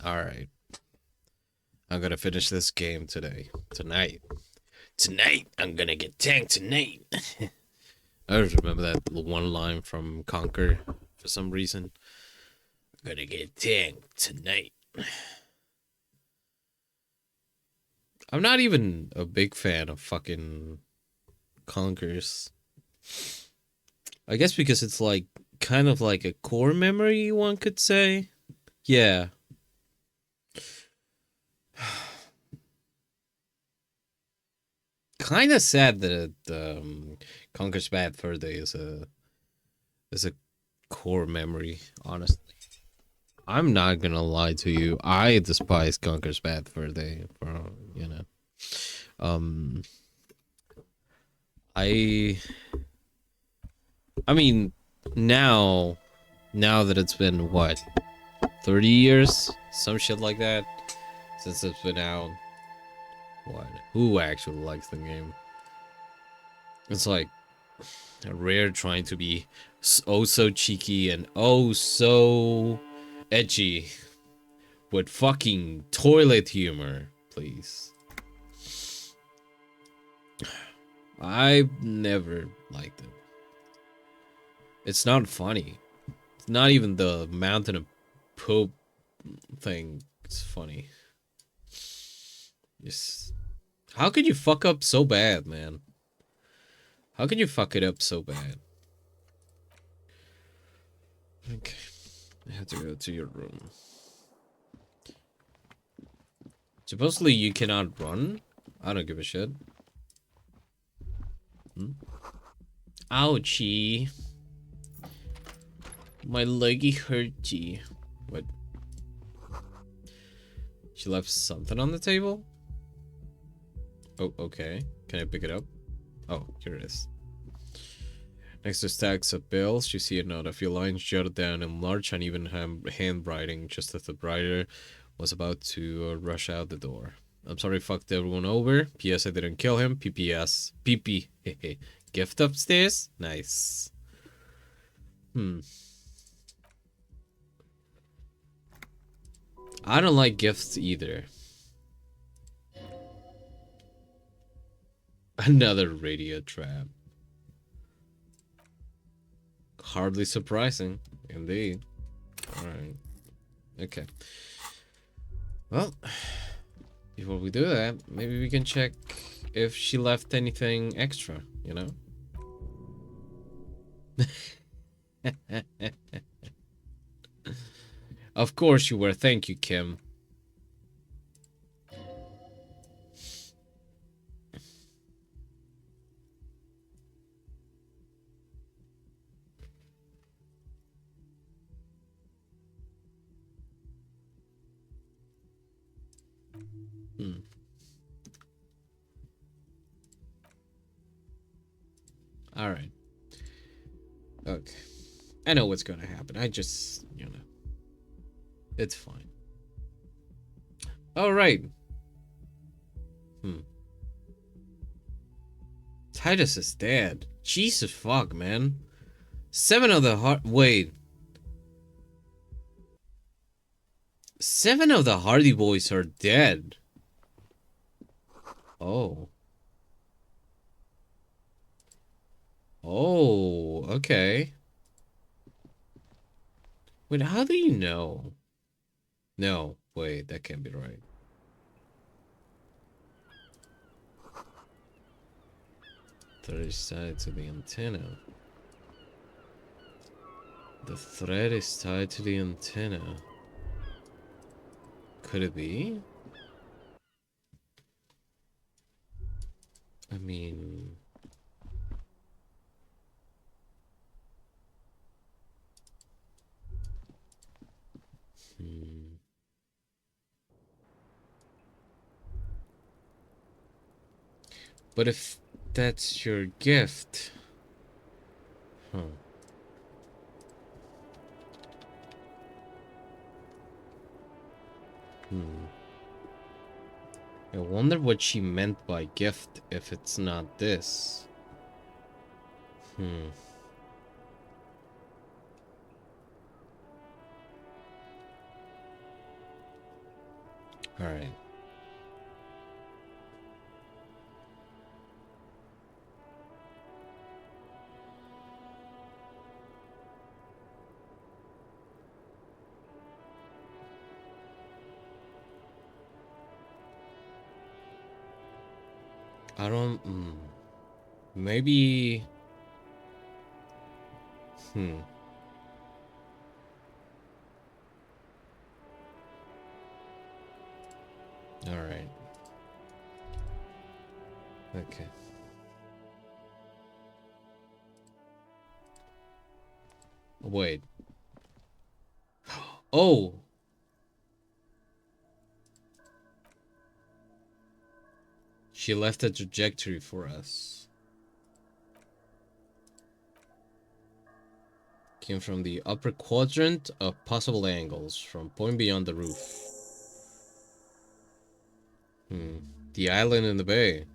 Alright. I'm gonna finish this game Tonight. Tonight, I'm gonna get tanked tonight. I just remember that one line from Conquer for some reason. I'm gonna get tanked tonight. I'm not even a big fan of fucking Conquers. I guess because it's like kind of like a core memory, one could say. Yeah. Kind of sad that Conquer's Bad Fur Day is a core memory. Honestly, I'm not gonna lie to you. I despise Conquer's Bad Fur Day. For you know, um, I I mean now now that it's been what 30 years, some shit like that, since it's been out. What? Who actually likes the game? It's like Rare trying to be oh so cheeky and oh so edgy with fucking toilet humor, please. I've never liked it. It's not funny. It's not even the mountain of poop thing. It's funny. Just how could you fuck up so bad, man? How could you fuck it up so bad? Okay, I have to go to your room. Supposedly you cannot run. I don't give a shit. Ouchie. My leggy hurty. What? She left something on the table? Oh, okay. Can I pick it up? Oh, here it is. Next to stacks of bills, you see a note. A few lines jotted down in large, uneven handwriting just as the writer was about to rush out the door. I'm sorry, fucked everyone over. P.S. I didn't kill him. P.P.S. P.P. Gift upstairs? Nice. I don't like gifts either. Another radio trap. Hardly surprising, indeed. Alright. Okay. Well, before we do that, maybe we can check if she left anything extra, you know? Of course you were. Thank you, Kim. Alright. Okay. I know what's gonna happen. I just, you know. It's fine. Alright. Titus is dead. Jesus fuck, man. 7 of the wait. 7 of the Hardy Boys are dead. Oh. Oh, okay. Wait, how do you know? No, wait, that can't be right. Thread is tied to the antenna. The thread is tied to the antenna. Could it be? I mean... But if that's your gift... Huh. I wonder what she meant by gift if it's not this. All right. I don't. Maybe. Hmm. All right. Okay. Wait. Oh. She left a trajectory for us. Came from the upper quadrant of possible angles from point beyond the roof. The island in the bay.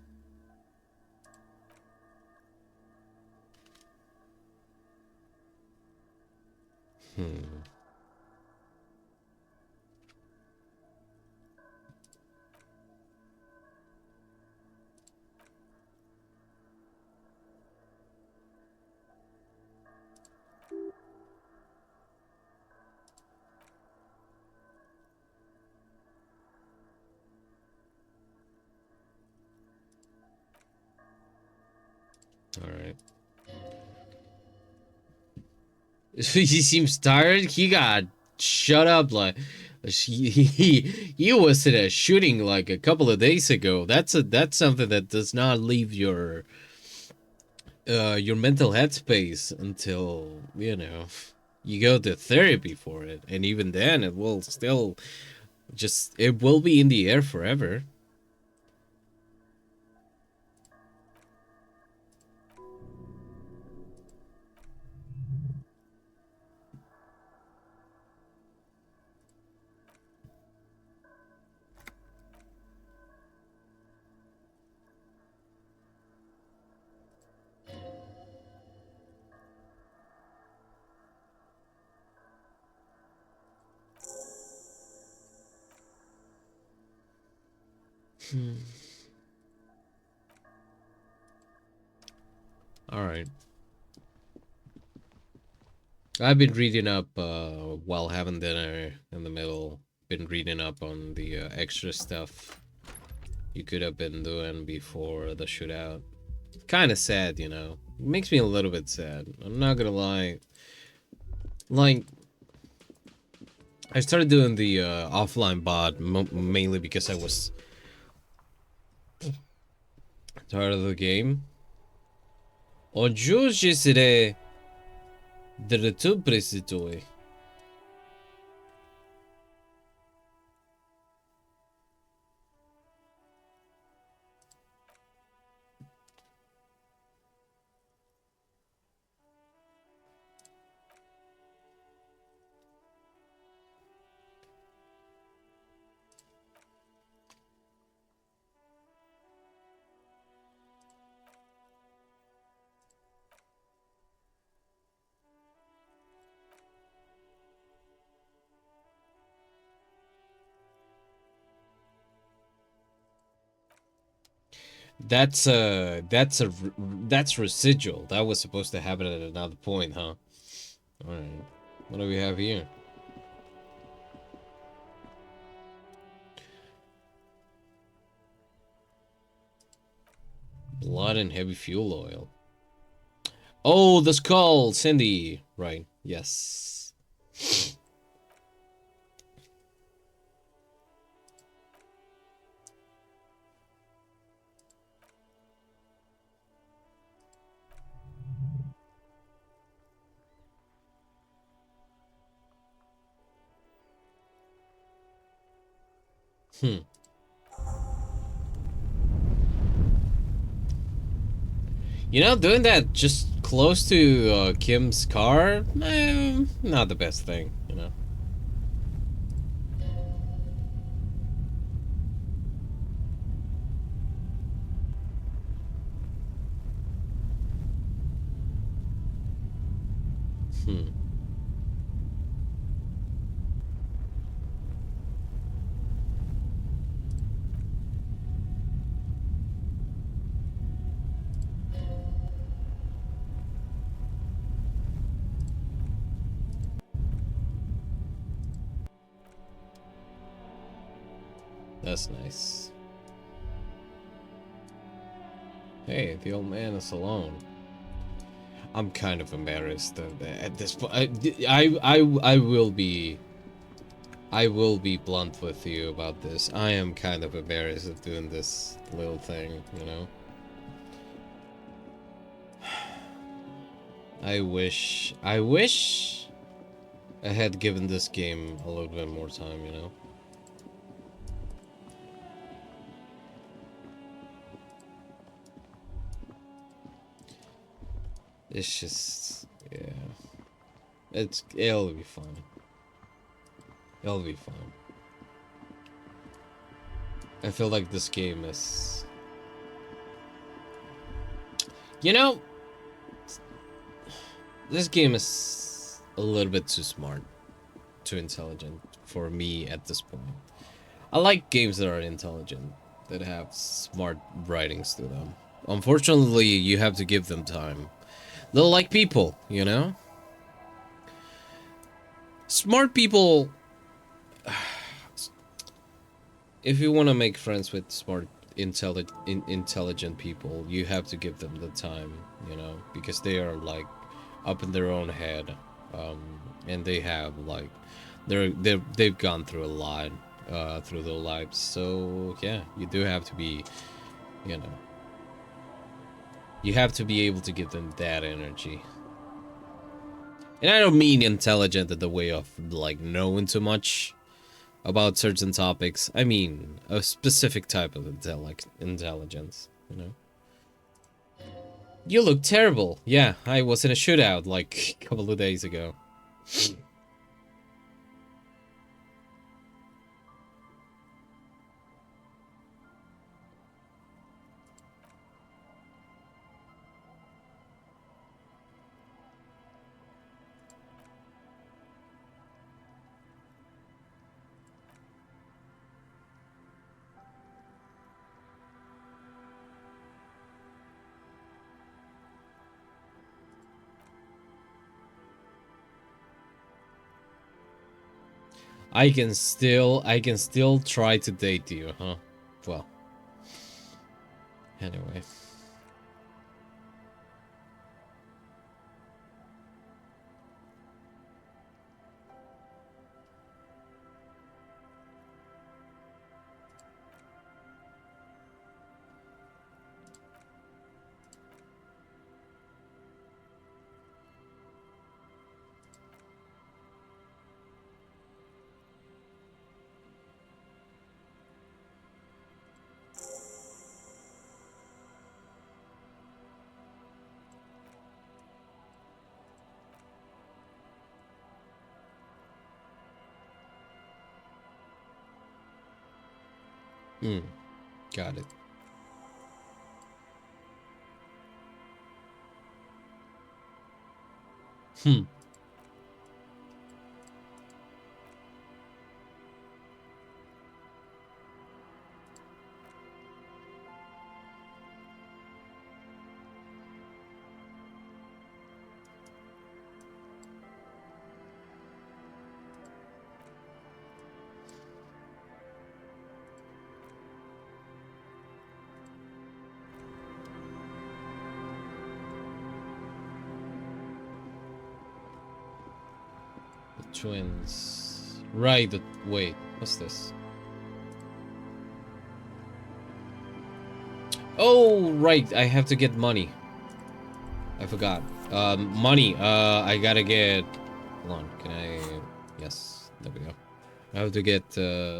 All right. He seems tired. He got shut up like he was in a shooting like a couple of days ago. That's something that does not leave your mental headspace until you go to therapy for it, and even then it will still it will be in the air forever. All right. I've been reading up while having dinner in the middle. Been reading up on the extra stuff you could have been doing before the shootout. Kind of sad, you know. Makes me a little bit sad. I'm not gonna lie. Like, I started doing the offline bot mainly because I was tired of the game. Oggi sarei diretto prestitore. That's residual. That was supposed to happen at another point, huh? All right. What do we have here? Blood and heavy fuel oil. Oh, the skull, Cindy. Right. Yes. You know, doing that just close to Kim's car, not the best thing, you know. That's nice. Hey, the old man is alone. I'm kind of embarrassed at this point. I will be. I will be blunt with you about this. I am kind of embarrassed of doing this little thing, you know? I wish I had given this game a little bit more time, you know? It's just, yeah. It'll be fun. It'll be fun. I feel like this game is... You know, this game is a little bit too smart, too intelligent for me at this point. I like games that are intelligent, that have smart writings to them. Unfortunately, you have to give them time. They're like people, you know? Smart people... If you want to make friends with smart, intelligent people, you have to give them the time, you know? Because they are, like, up in their own head. And they have, like... They've gone through a lot through their lives. So, yeah, you do have to be, you know... You have to be able to give them that energy. And I don't mean intelligent in the way of, like, knowing too much about certain topics. I mean a specific type of intelligence, you know? You look terrible. Yeah, I was in a shootout, like, a couple of days ago. I can still try to date you, huh? Well. Anyway. Got it. Twins. Right, wait, what's this? Oh, right, I have to get money. I forgot. Money, I gotta get... Hold on, can I... Yes, there we go. I have to get,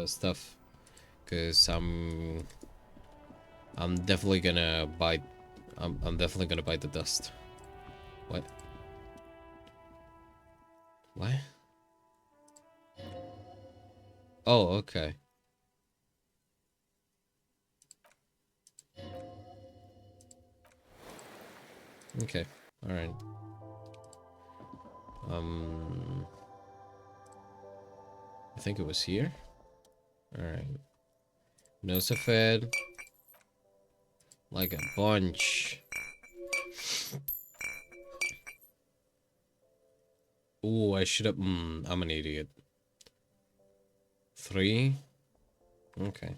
stuff. Because I'm definitely gonna bite... I'm definitely gonna bite the dust. What? What? Oh, okay. Okay, alright. I think it was here. Alright. Nosafed. Like a bunch. Ooh, I should have... I'm an idiot. 3? Okay.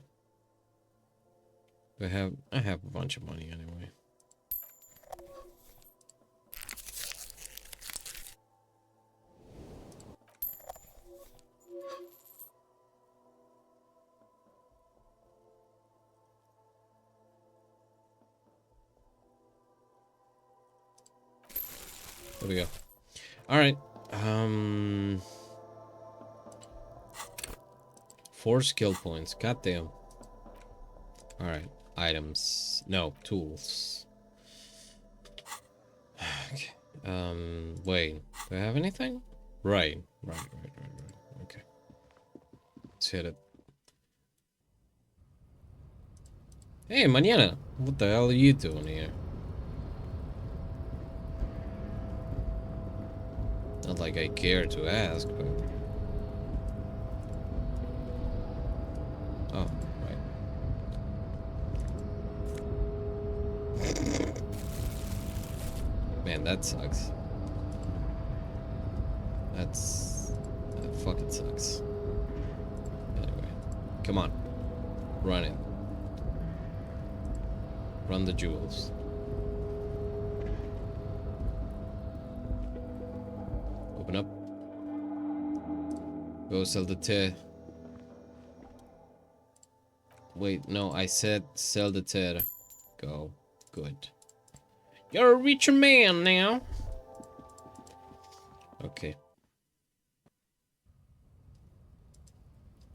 I have a bunch of money anyway. There we go. All right. 4 skill points. Goddamn. All right. Items. No, tools. Okay. Wait. Do I have anything? Right. Right. Okay. Let's hit it. Hey, mañana. What the hell are you doing here? Not like I care to ask, but... Oh, right. Man, that sucks. That fucking sucks. Anyway. Come on. Run it. Run the jewels. Open up. Go sell the tea. Wait, no, I said sell the tea. Go. Good. You're a richer man now. Okay.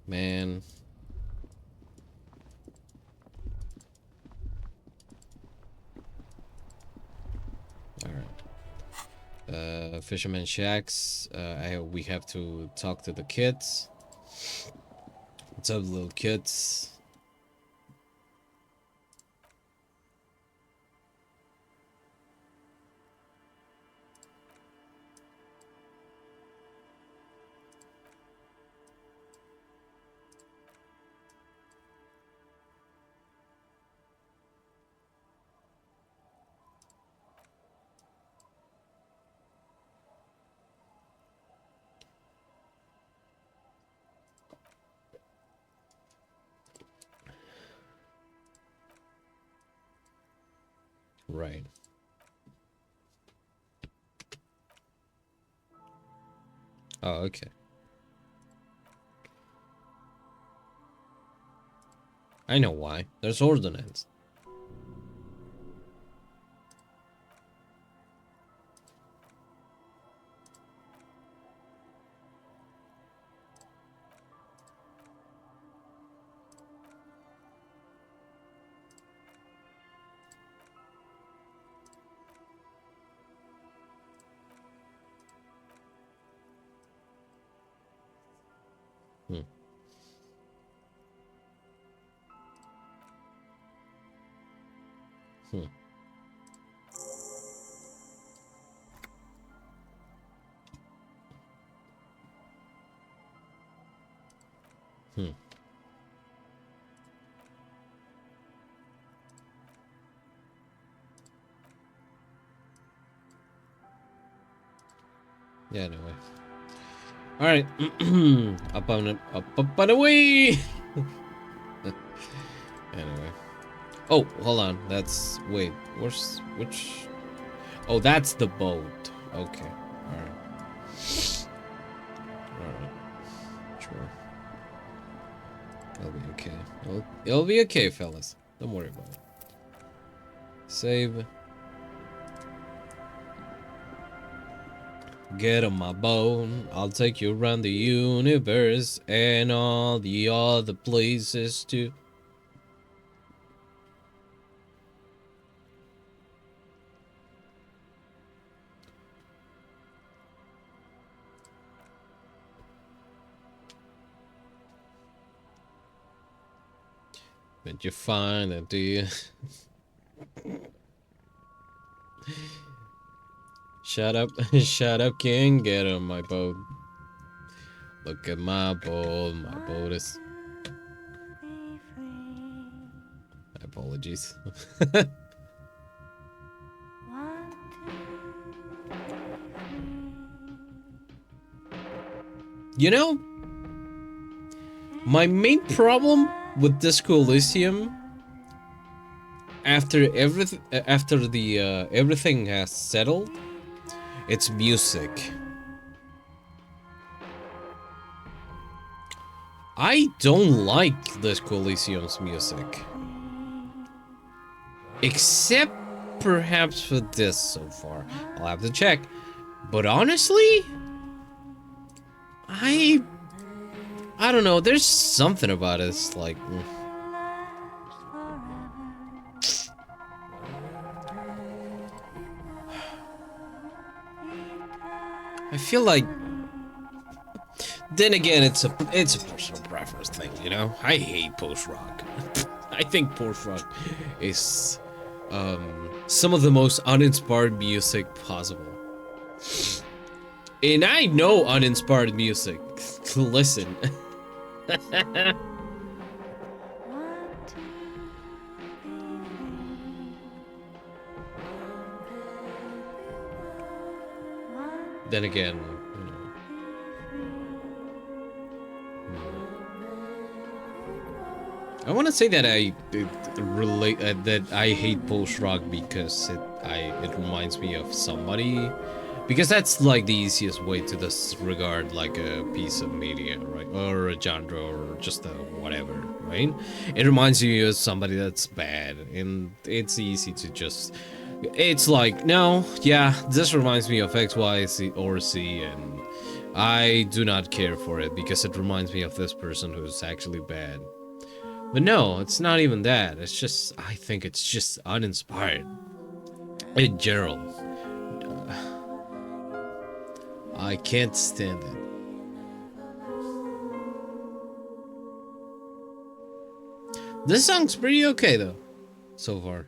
Man. Alright. Fisherman Shacks. We have to talk to the kids. What's up, little kids? Right. Oh, okay. I know why. There's ordnance. Hmm. Hmm. Hmm. Yeah, anyway. Alright. Up and away! Anyway. Oh, hold on. That's... Wait. Which... Oh, that's the boat. Okay. Alright. Alright. Sure. It'll be okay. It'll be okay, fellas. Don't worry about it. Save. Get on my boat. I'll take you around the universe and all the other places too. Did you find it, do you? Shut up, shut up, King. Get on my boat. Look at my boat. My boat is... Apologies. You know, my main problem with Disco Elysium after everything, after the everything has settled, it's music. I don't like Disco Elysium's music. Except perhaps for this so far. I'll have to check. But honestly, I don't know, there's something about it. It's like I feel like, then again, it's a personal preference thing, you know? I hate post-rock. I think post-rock is some of the most uninspired music possible. And I know uninspired music. Listen. Then again, you know. I want to say that I hate post rock because it reminds me of somebody, because that's like the easiest way to disregard like a piece of media, right, or a genre, or just a whatever, right? It reminds you of somebody that's bad, and it's easy to just, it's like, no, yeah, this reminds me of X, Y, Z, or C, and I do not care for it because it reminds me of this person who's actually bad. But no, it's not even that. It's just, I think it's just uninspired. In general. I can't stand it. This song's pretty okay though, so far.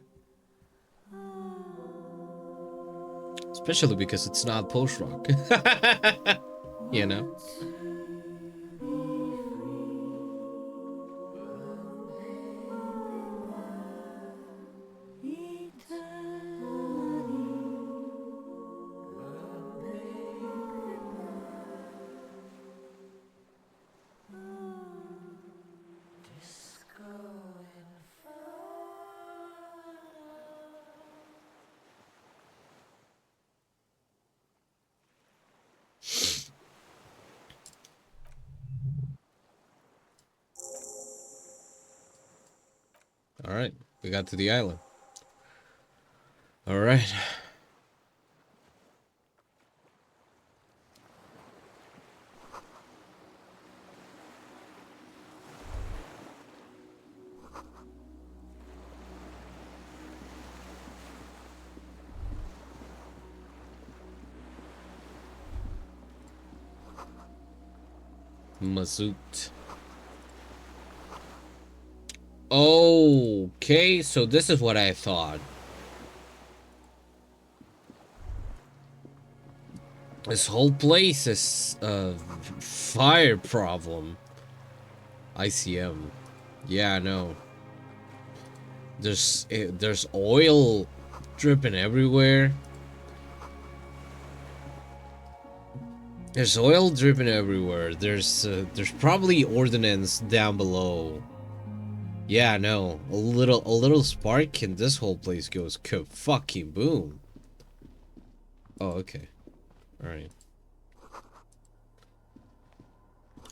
Especially because it's not post-rock. You know? Alright, we got to the island. Alright. Mazoot. Okay, so this is what I thought. This whole place is a fire problem. ICM. Yeah, I know. There's oil dripping everywhere. There's oil dripping everywhere. There's probably ordnance down below. Yeah, no. A little spark and this whole place goes fucking boom. Oh, okay. Alright.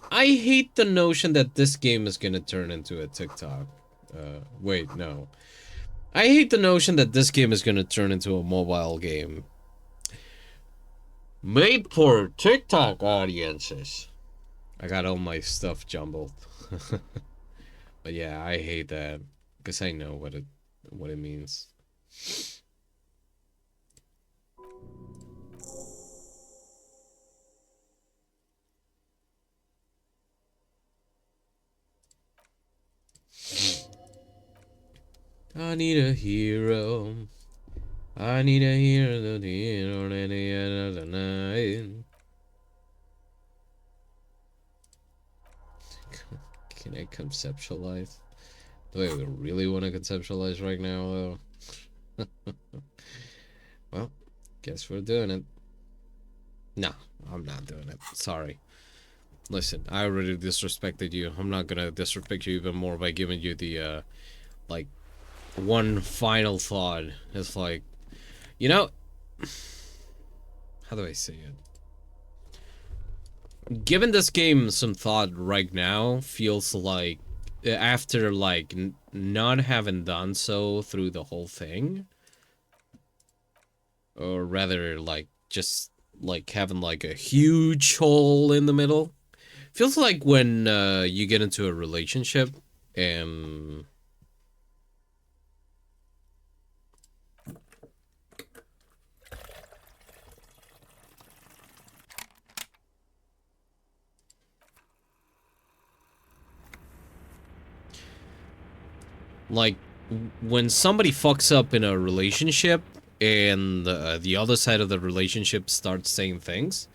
I hate the notion that this game is gonna turn into a TikTok. Wait, no. I hate the notion that this game is gonna turn into a mobile game made for TikTok audiences. I got all my stuff jumbled. But yeah, I hate that because I know what it means. I need a hero. I need a hero to hero at the end of the night. Can I conceptualize? Do I really want to conceptualize right now, though? Well, guess we're doing it. No, I'm not doing it. Sorry. Listen, I already disrespected you. I'm not gonna disrespect you even more by giving you the, like, one final thought is like, you know, how do I say it? Giving this game some thought right now feels like, after like not having done so through the whole thing, or rather like just like having like a huge hole in the middle, feels like when you get into a relationship and like when somebody fucks up in a relationship and the other side of the relationship starts saying things,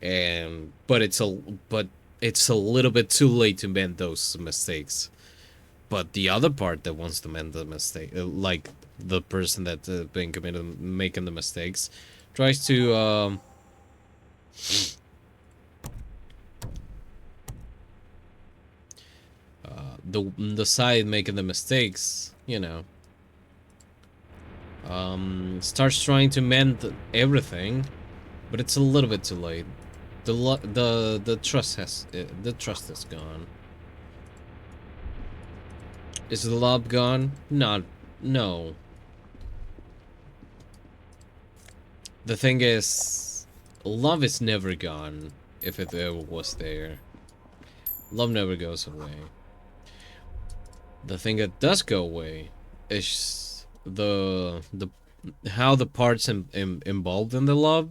and but it's a little bit too late to mend those mistakes. But the other part that wants to mend the mistake, like the person that's been committed making the mistakes, tries to the side making the mistakes, you know, starts trying to mend everything, but it's a little bit too late. The trust has the trust is gone. Is the love gone? Not, no. The thing is, love is never gone if it ever was there. Love never goes away. The thing that does go away is the how the parts involved in the love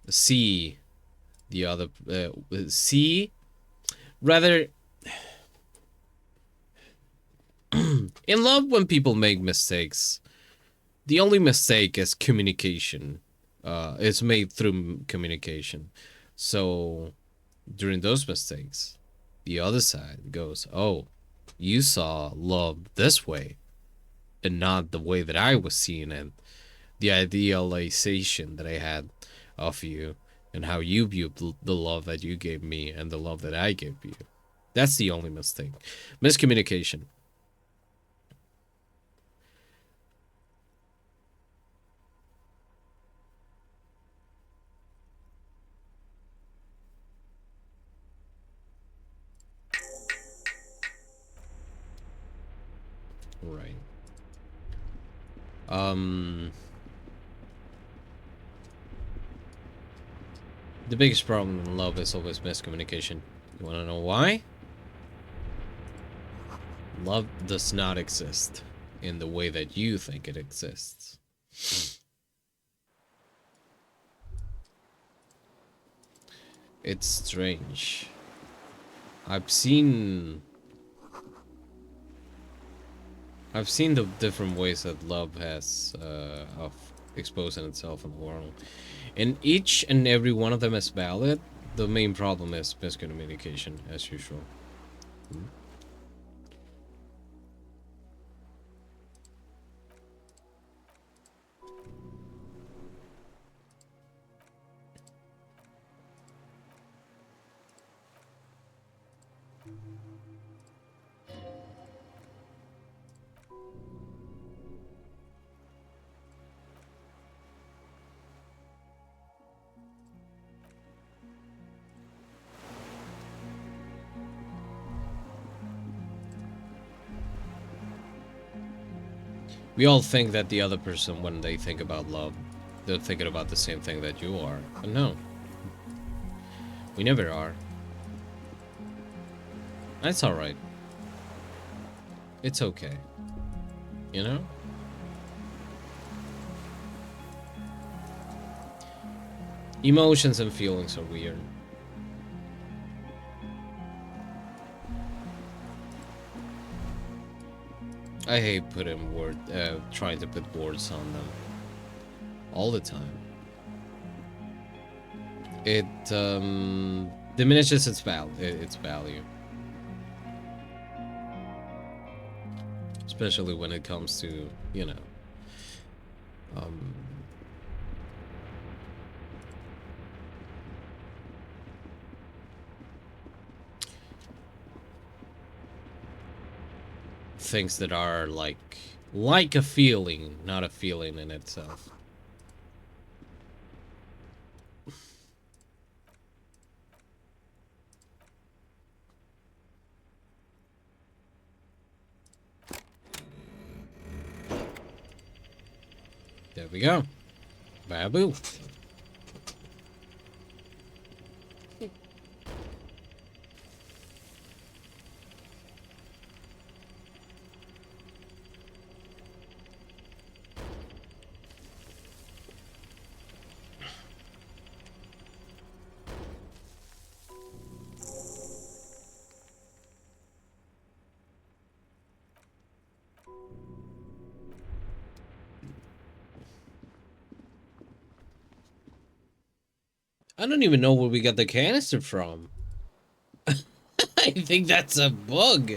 see the other see rather in love when people make mistakes. The only mistake is communication. It's made through communication. So during those mistakes, the other side goes, "Oh, you saw love this way, and not the way that I was seeing it. The idealization that I had of you, and how you viewed the love that you gave me, and the love that I gave you. That's the only mistake. Miscommunication." Right. Um. The biggest problem in love is always miscommunication. You want to know why? Love does not exist in the way that you think it exists. It's strange. I've seen I've seen the different ways that love has of exposing itself in the world. And each and every one of them is valid. The main problem is miscommunication, as usual. We all think that the other person, when they think about love, they're thinking about the same thing that you are. But no, we never are. That's alright. It's okay. You know? Emotions and feelings are weird. I hate trying to put words on them. All the time. It diminishes its value. Especially when it comes to, you know, things that are like a feeling, not a feeling in itself. There we go. Babu. I don't even know where we got the canister from. I think that's a bug.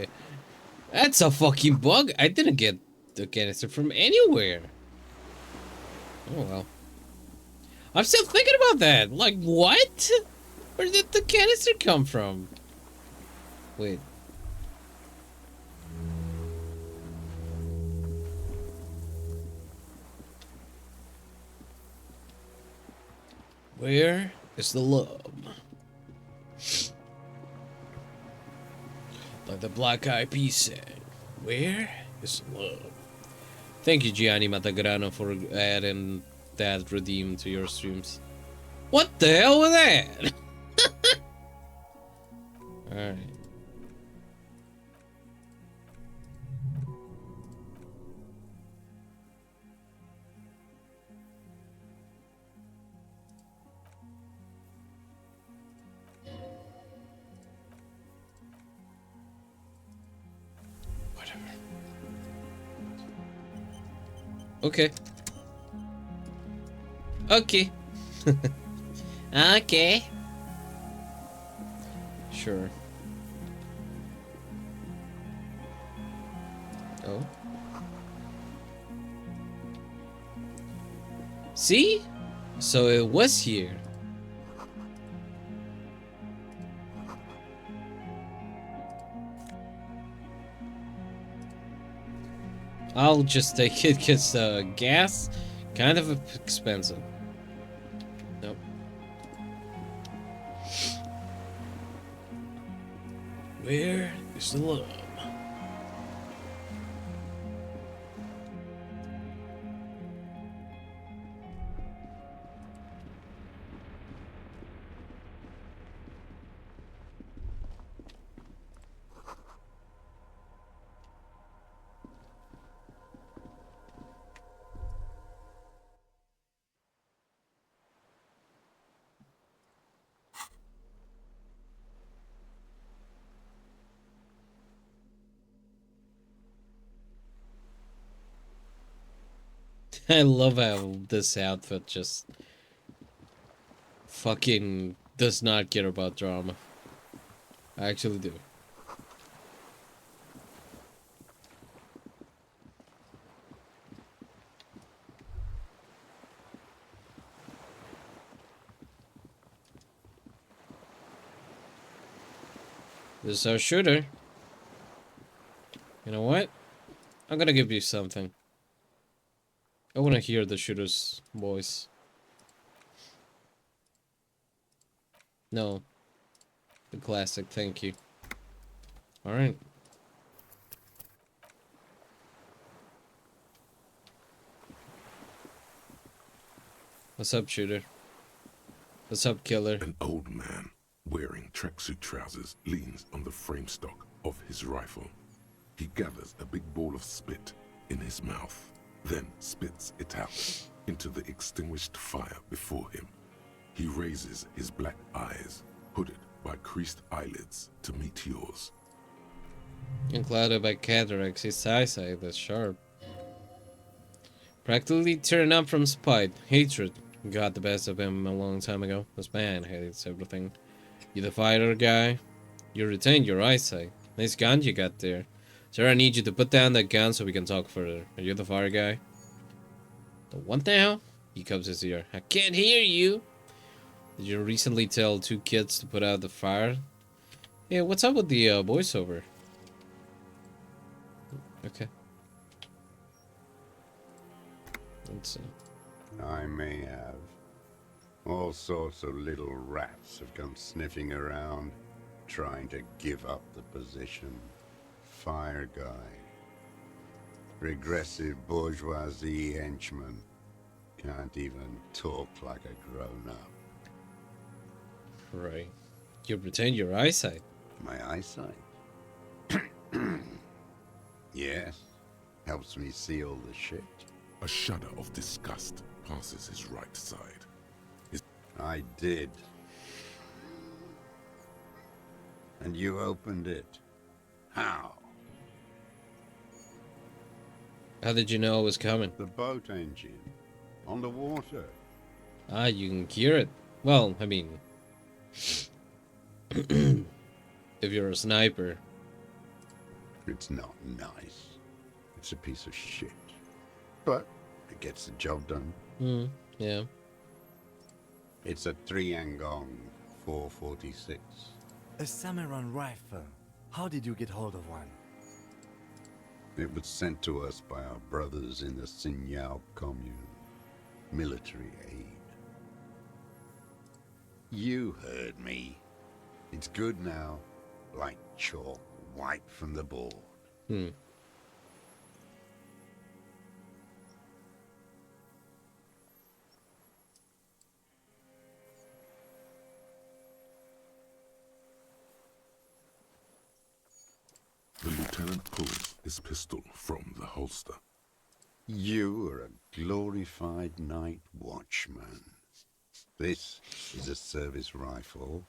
That's a fucking bug. I didn't get the canister from anywhere. Oh well. I'm still thinking about that. Like, what? Where did the canister come from? Wait. Where is the love? Like the Black Eyed Peas said, where is the love? Thank you, Gianni Matagrano, for adding that redeem to your streams. What the hell was that? Alright. Whatever. Okay. Okay. Okay. Sure. Oh. See? So it was here. I'll just take it because gas kind of expensive. Nope. Where is the love? I love how this outfit just fucking does not care about drama. I actually do. This is our shooter. You know what? I'm gonna give you something. I wanna hear the shooter's voice. No. The classic, thank you. Alright. What's up, shooter? What's up, killer? An old man wearing tracksuit trousers leans on the frame stock of his rifle. He gathers a big ball of spit in his mouth, then spits it out into the extinguished fire before him. He raises his black eyes, hooded by creased eyelids, to meet yours. And clouded by cataracts, his eyesight is sharp. Practically turned up from spite, hatred got the best of him a long time ago. This man hates everything. You the fighter guy? You retained your eyesight. Nice gun you got there. Sir, I need you to put down that gun so we can talk further. Are you the fire guy? The what now? He covers his ear. I can't hear you. Did you recently tell 2 kids to put out the fire? Yeah, what's up with the voiceover? Okay. Let's see. I may have. All sorts of little rats have come sniffing around, trying to give up the position. Fire guy. Regressive bourgeoisie henchman. Can't even talk like a grown-up. Right. You retain your eyesight. My eyesight? Yes. Helps me see all the shit. A shudder of disgust passes his right side. I did. And you opened it. How? How did you know it was coming? The boat engine. On the water. Ah, you can cure it. Well, I mean, if you're a sniper. It's not nice. It's a piece of shit. But it gets the job done. Yeah. It's a 3-Angong 446. A Samuran rifle. How did you get hold of one? It was sent to us by our brothers in the Sinyao commune. Military aid. You heard me. It's good now. Like chalk wiped from the board. The lieutenant pulls his pistol from the holster. You are a glorified night watchman. This is a service rifle.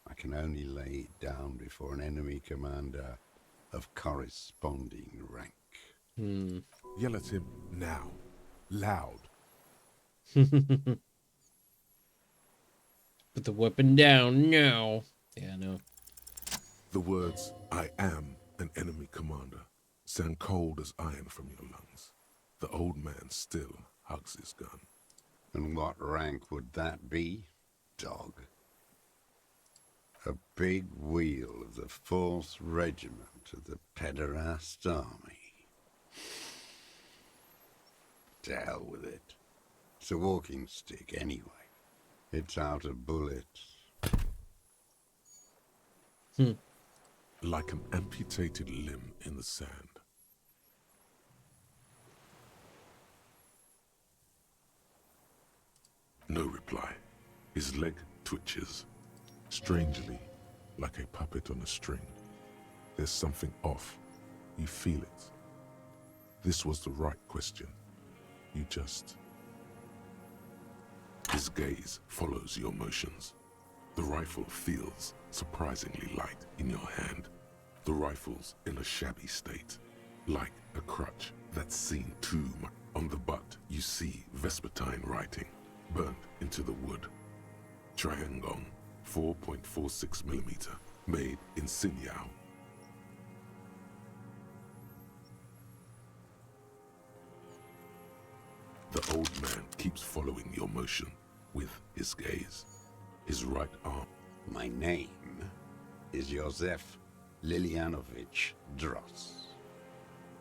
I can only lay it down before an enemy commander of corresponding rank. Yell at him now. Loud. Put the weapon down now. Yeah, no. The words, "I am an enemy commander," sound cold as iron from your lungs. The old man still hugs his gun. And what rank would that be, dog? A big wheel of the 4th Regiment of the Pederast Army. To hell with it. It's a walking stick anyway. It's out of bullets. Like an amputated limb in the sand. No reply. His leg twitches, strangely, like a puppet on a string. There's something off. You feel it. This was the right question. You just... His gaze follows your motions. The rifle feels surprisingly light in your hand. The rifle's in a shabby state, like a crutch that's seen too much. On the butt, you see Vespertine writing, burnt into the wood. Triangong, 4.46mm, made in Sinyao. The old man keeps following your motion with his gaze. His right arm. My name is Josef Lilianovich Dross,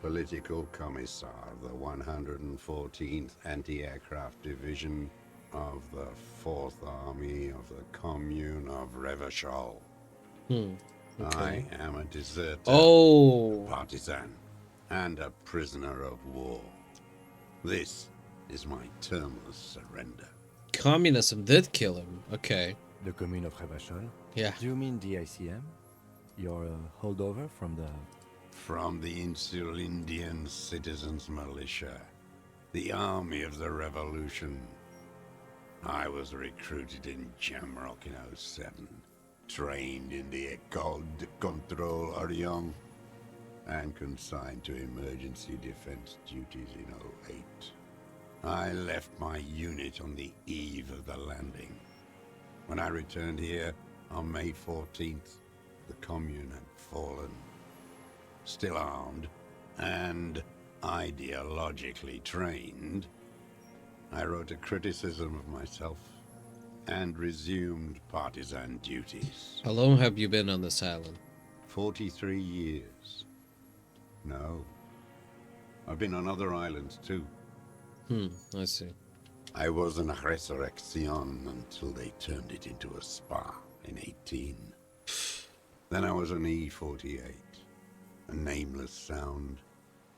Political Commissar of the 114th Anti-Aircraft Division of the 4th Army of the Commune of Revachol. Okay. I am a deserter, Oh. partisan, and a prisoner of war. This is my termless surrender. Communism did kill him. Okay. The commune of Revachol? Yeah. Do you mean the ICM? You're a holdover from the... From the Insulindian Citizens Militia, the army of the revolution. I was recruited in Jamrock in '07, trained in the École de Contrôle Orient, and consigned to emergency defense duties in '08. I left my unit on the eve of the landing. When I returned here on May 14th, the commune had fallen. Still armed and ideologically trained, I wrote a criticism of myself and resumed partisan duties. How long have you been on this island? 43 years. No, I've been on other islands too. I see. I was in Resurrection until they turned it into a spa in 18. Then I was on E48, a nameless sound,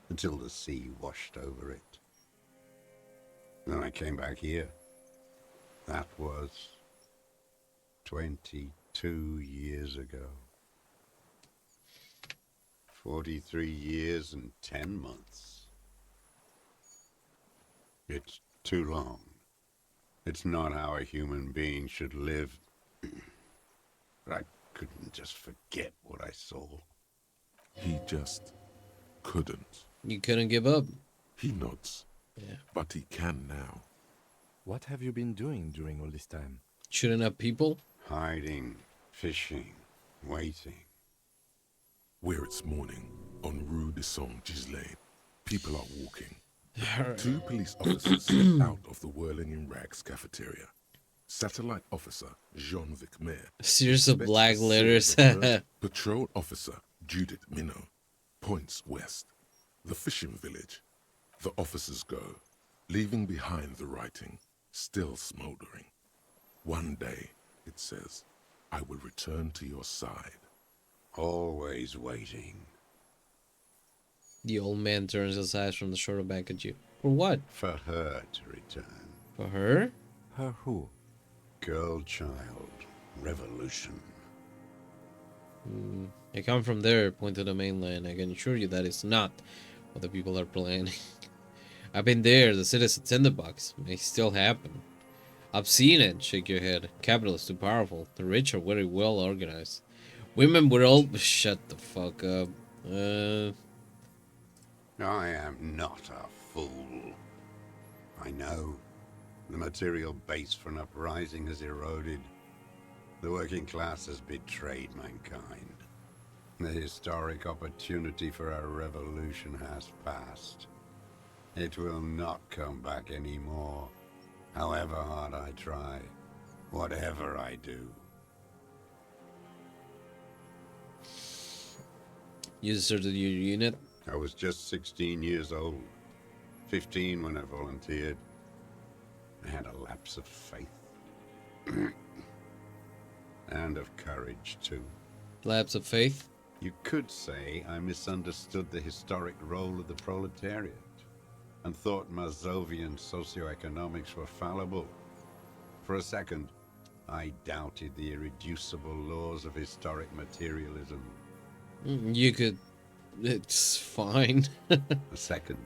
until the sea washed over it. Then I came back here. That was 22 years ago. 43 years and 10 months. It's too long. It's not how a human being should live. But I couldn't just forget what I saw. He just couldn't. You couldn't give up. He nods. Yeah. But he can now. What have you been doing during all this time? Shooting up people? Hiding, fishing, waiting. Where it's morning, on Rue de Saint-Gislain, people are walking. Two police officers step out of the Whirling in Rags cafeteria. Satellite officer Jean-Vic Mayer. Series of black letters. Patrol officer Judith Minot points west. The fishing village. The officers go, leaving behind the writing, still smoldering. One day, it says, I will return to your side. Always waiting. The old man turns his eyes from the shoulder back at you. For what? For her to return. For her? Her who? Girl, child, revolution. I come from there, point to the mainland. I can assure you that is not what the people are planning. I've been there, the city's a tinderbox. May still happen. I've seen it, shake your head. Capital is too powerful. The rich are very well organized. Women were all... Shut the fuck up. I am not a fool. I know. The material base for an uprising has eroded. The working class has betrayed mankind. The historic opportunity for a revolution has passed. It will not come back anymore, however hard I try, whatever I do. You deserted your unit? I was just 16 years old, 15 when I volunteered. I had a lapse of faith. And of courage, too. Lapse of faith? You could say I misunderstood the historic role of the proletariat and thought Mazovian socioeconomics were fallible. For a second, I doubted the irreducible laws of historic materialism. You could... It's fine. A second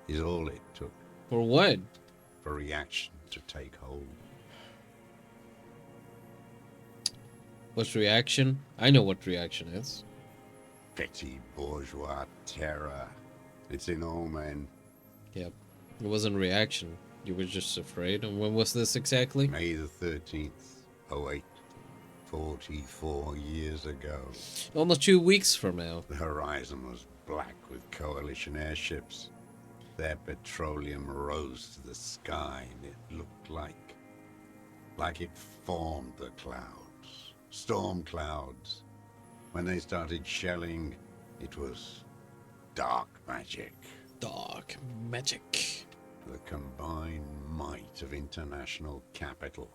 is all it took For what? for reaction to take hold. What's reaction? I know what reaction is. Petty bourgeois terror. It's in all men. Yep. It wasn't reaction. You were just afraid. And when was this exactly? May the 13th, 08, 44 years ago. Almost 2 weeks from now. The horizon was black with coalition airships. Their petroleum rose to the sky, and it looked like it formed the clouds. Storm clouds. When they started shelling, it was dark magic. Dark magic. The combined might of international capital.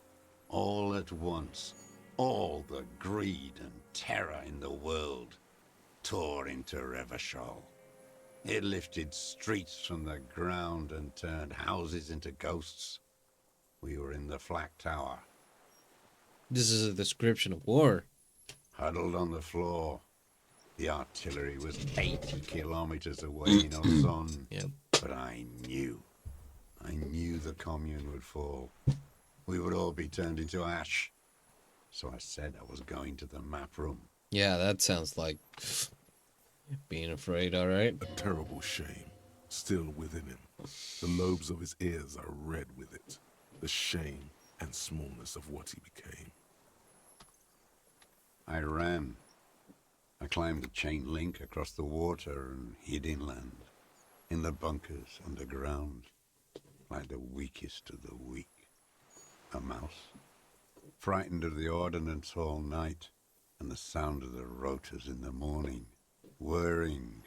All at once, all the greed and terror in the world tore into Revachol. It lifted streets from the ground and turned houses into ghosts. We were in the flak tower, This is a description of war. huddled on the floor. The artillery was 80 kilometers away in Elysium. Yep. But I knew the commune would fall. We would all be turned into ash. So I said I was going to the map room. Yeah, that sounds like being afraid, alright? A terrible shame still within him. The lobes of his ears are red with it. The shame and smallness of what he became. I ran. I climbed the chain link across the water and hid inland, in the bunkers underground, like the weakest of the weak. A mouse, frightened of the ordnance all night and the sound of the rotors in the morning, whirring.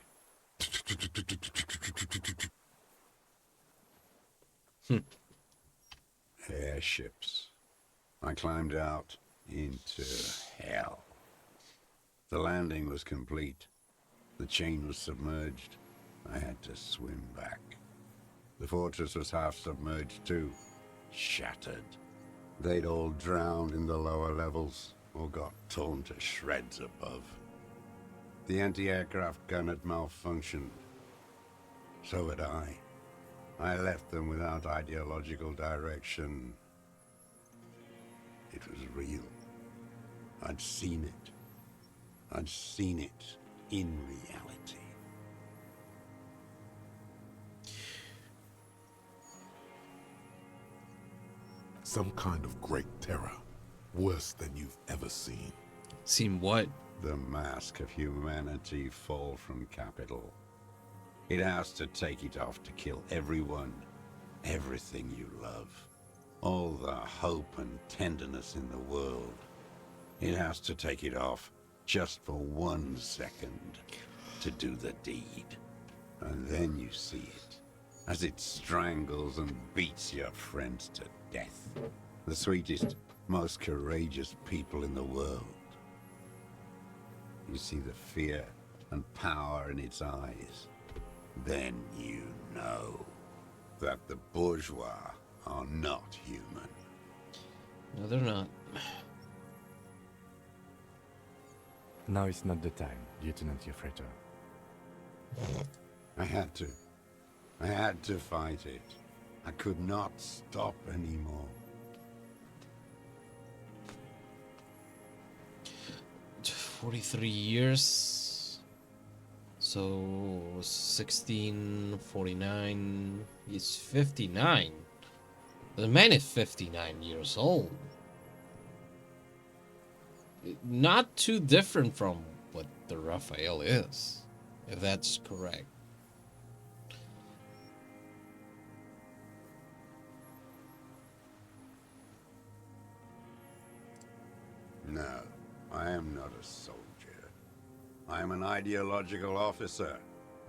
Airships. I climbed out into hell. The landing was complete. The chain was submerged. I had to swim back. The fortress was half submerged too. Shattered. They'd all drowned in the lower levels, or got torn to shreds above. The anti-aircraft gun had malfunctioned. So had I. I left them without ideological direction. It was real. I'd seen it. I'd seen it in reality. Some kind of great terror, worse than you've ever seen. Seen what? The mask of humanity fall from capital. It has to take it off to kill everyone, everything you love. All the hope and tenderness in the world. It has to take it off just for 1 second to do the deed. And then you see it, as it strangles and beats your friends to death. The sweetest, most courageous people in the world. You see the fear and power in its eyes. Then you know that the bourgeois are not human. No, they're not. Now is not the time, Lieutenant Yofreto. I had to. I had to fight it. I could not stop anymore. 43 years. So 1649. He's 59. The man is 59 years old. Not too different from what the Raphael is, if that's correct. No, I am not a soldier. I am an ideological officer.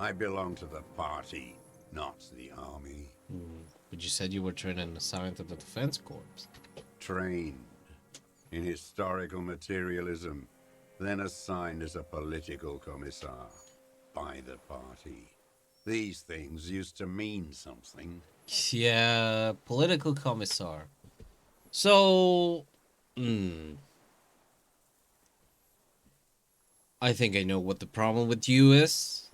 I belong to the party, not the army. But you said you were trained and assigned to the Defense Corps. Trained in historical materialism, then assigned as a political commissar by the party. These things used to mean something. Yeah, political commissar. So, I think I know what the problem with you is.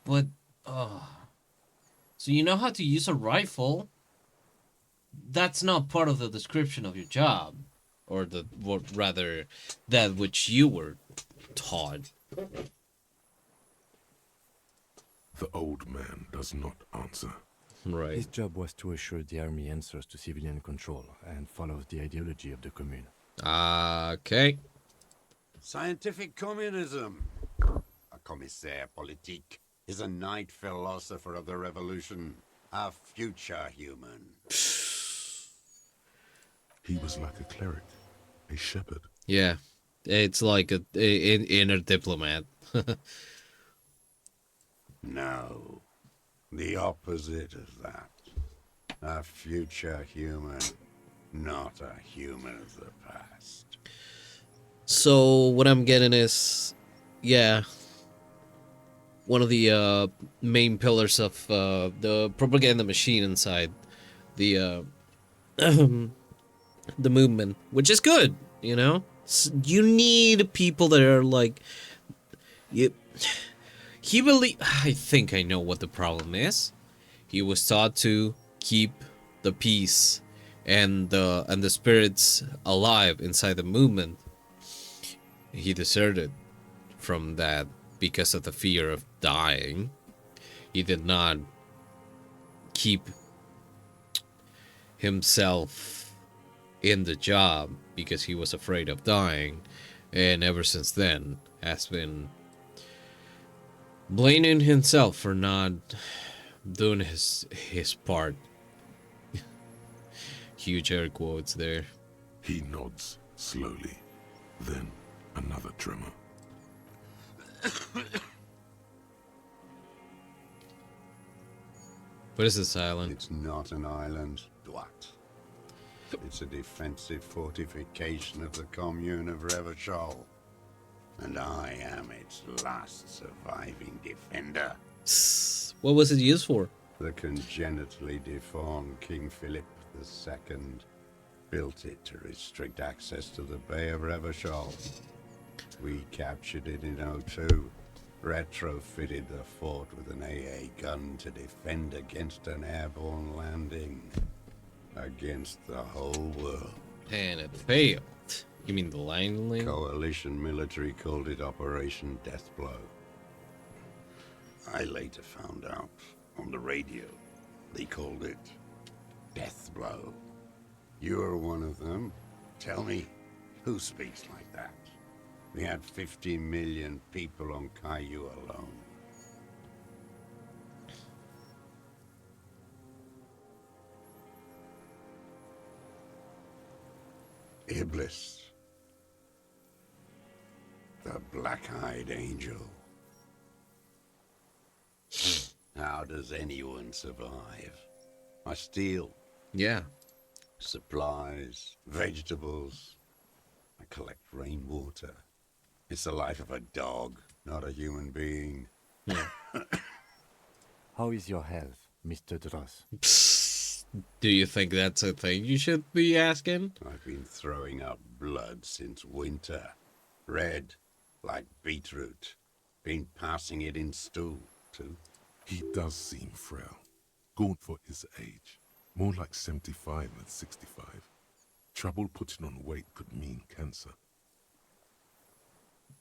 But, so you know how to use a rifle? That's not part of the description of your job. Or rather, that which you were taught. The old man does not answer. Right. His job was to assure the army answers to civilian control and follows the ideology of the commune. Okay. Scientific communism. A commissaire politique is a knight philosopher of the revolution. A future human. He was like a cleric, a shepherd. Yeah. It's like an inner diplomat. No. The opposite of that. A future human, not a human of the past. So what I'm getting is, yeah, one of the main pillars of the propaganda machine inside the the movement, which is good, you know. You need people that are like you. I think I know what the problem is. He was taught to keep the peace and the spirits alive inside the movement. He deserted from that because of the fear of dying. He did not keep himself in the job because he was afraid of dying, and ever since then has been blaming himself for not doing his part. Huge air quotes there. He nods slowly. Then Another tremor. What is this island? It's not an island, Dwat. It's a defensive fortification of the commune of Revachol. And I am its last surviving defender. What was it used for? The congenitally deformed King Philip II built it to restrict access to the Bay of Revachol. We captured it in '02, retrofitted the fort with an AA gun to defend against an airborne landing. Against the whole world. And it failed. You mean the landing? Coalition military called it Operation Deathblow. I later found out on the radio they called it Deathblow. You're one of them. Tell me, who speaks like that? We had 50 million people on Caillou alone. Iblis. The black-eyed angel. How does anyone survive? I steal Yeah. supplies, vegetables. I collect rainwater. It's the life of a dog, not a human being. How is your health, Mr. Dross? Psst. Do you think that's a thing you should be asking? I've been throwing up blood since winter. Red, like beetroot. Been passing it in stool, too. He does seem frail. Gaunt for his age. More like 75 than 65. Trouble putting on weight could mean cancer.